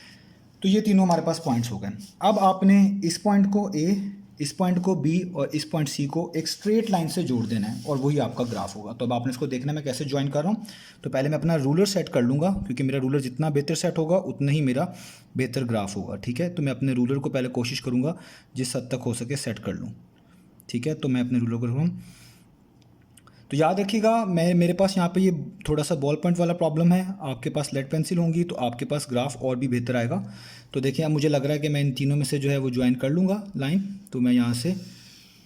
तो ये तीनों हमारे पास पॉइंट्स हो गए। अब आपने इस पॉइंट को ए, इस पॉइंट को बी और इस पॉइंट सी को एक स्ट्रेट लाइन से जोड़ देना है, और वही आपका ग्राफ होगा। तो अब आपने इसको देखना है मैं कैसे ज्वाइन कर रहा हूँ। तो पहले मैं अपना रूलर सेट कर लूँगा, क्योंकि मेरा रूलर जितना बेहतर सेट होगा उतना ही मेरा बेहतर ग्राफ होगा, ठीक है। तो मैं अपने रूलर को पहले कोशिश करूँगा जिस हद तक हो सके सेट कर लूँ, ठीक है। तो मैं अपने रूलर को रखूँ। तो याद रखिएगा मेरे पास यहाँ पे ये थोड़ा सा बॉल पॉइंट वाला प्रॉब्लम है, आपके पास लेड पेंसिल होंगी तो आपके पास ग्राफ और भी बेहतर आएगा। तो देखिए अब मुझे लग रहा है कि मैं इन तीनों में से जो है वो ज्वाइन कर लूँगा लाइन। तो मैं यहाँ से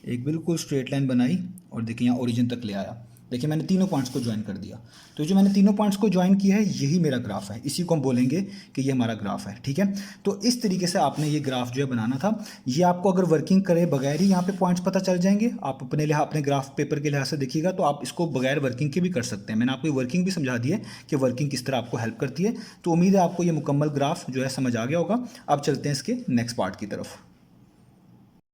एक बिल्कुल स्ट्रेट लाइन बनाई, और देखिए यहाँ ओरिजिन तक ले आया। देखिए मैंने तीनों पॉइंट्स को ज्वाइन कर दिया। तो जो मैंने तीनों पॉइंट्स को ज्वाइन किया है यही मेरा ग्राफ है, इसी को हम बोलेंगे कि ये हमारा ग्राफ है, ठीक है। तो इस तरीके से आपने ये ग्राफ जो है बनाना था। ये आपको अगर वर्किंग करे बगैर ही यहाँ पे पॉइंट्स पता चल जाएंगे, आप अपने ग्राफ पेपर के लिहाज से देखिएगा तो आप इसको बगैर वर्किंग के भी कर सकते हैं। मैंने आपको वर्किंग भी समझा दी है कि वर्किंग किस तरह आपको हेल्प करती है। तो उम्मीद है आपको ये मुकम्मल ग्राफ जो है समझ आ गया होगा। अब चलते हैं इसके नेक्स्ट पार्ट की तरफ।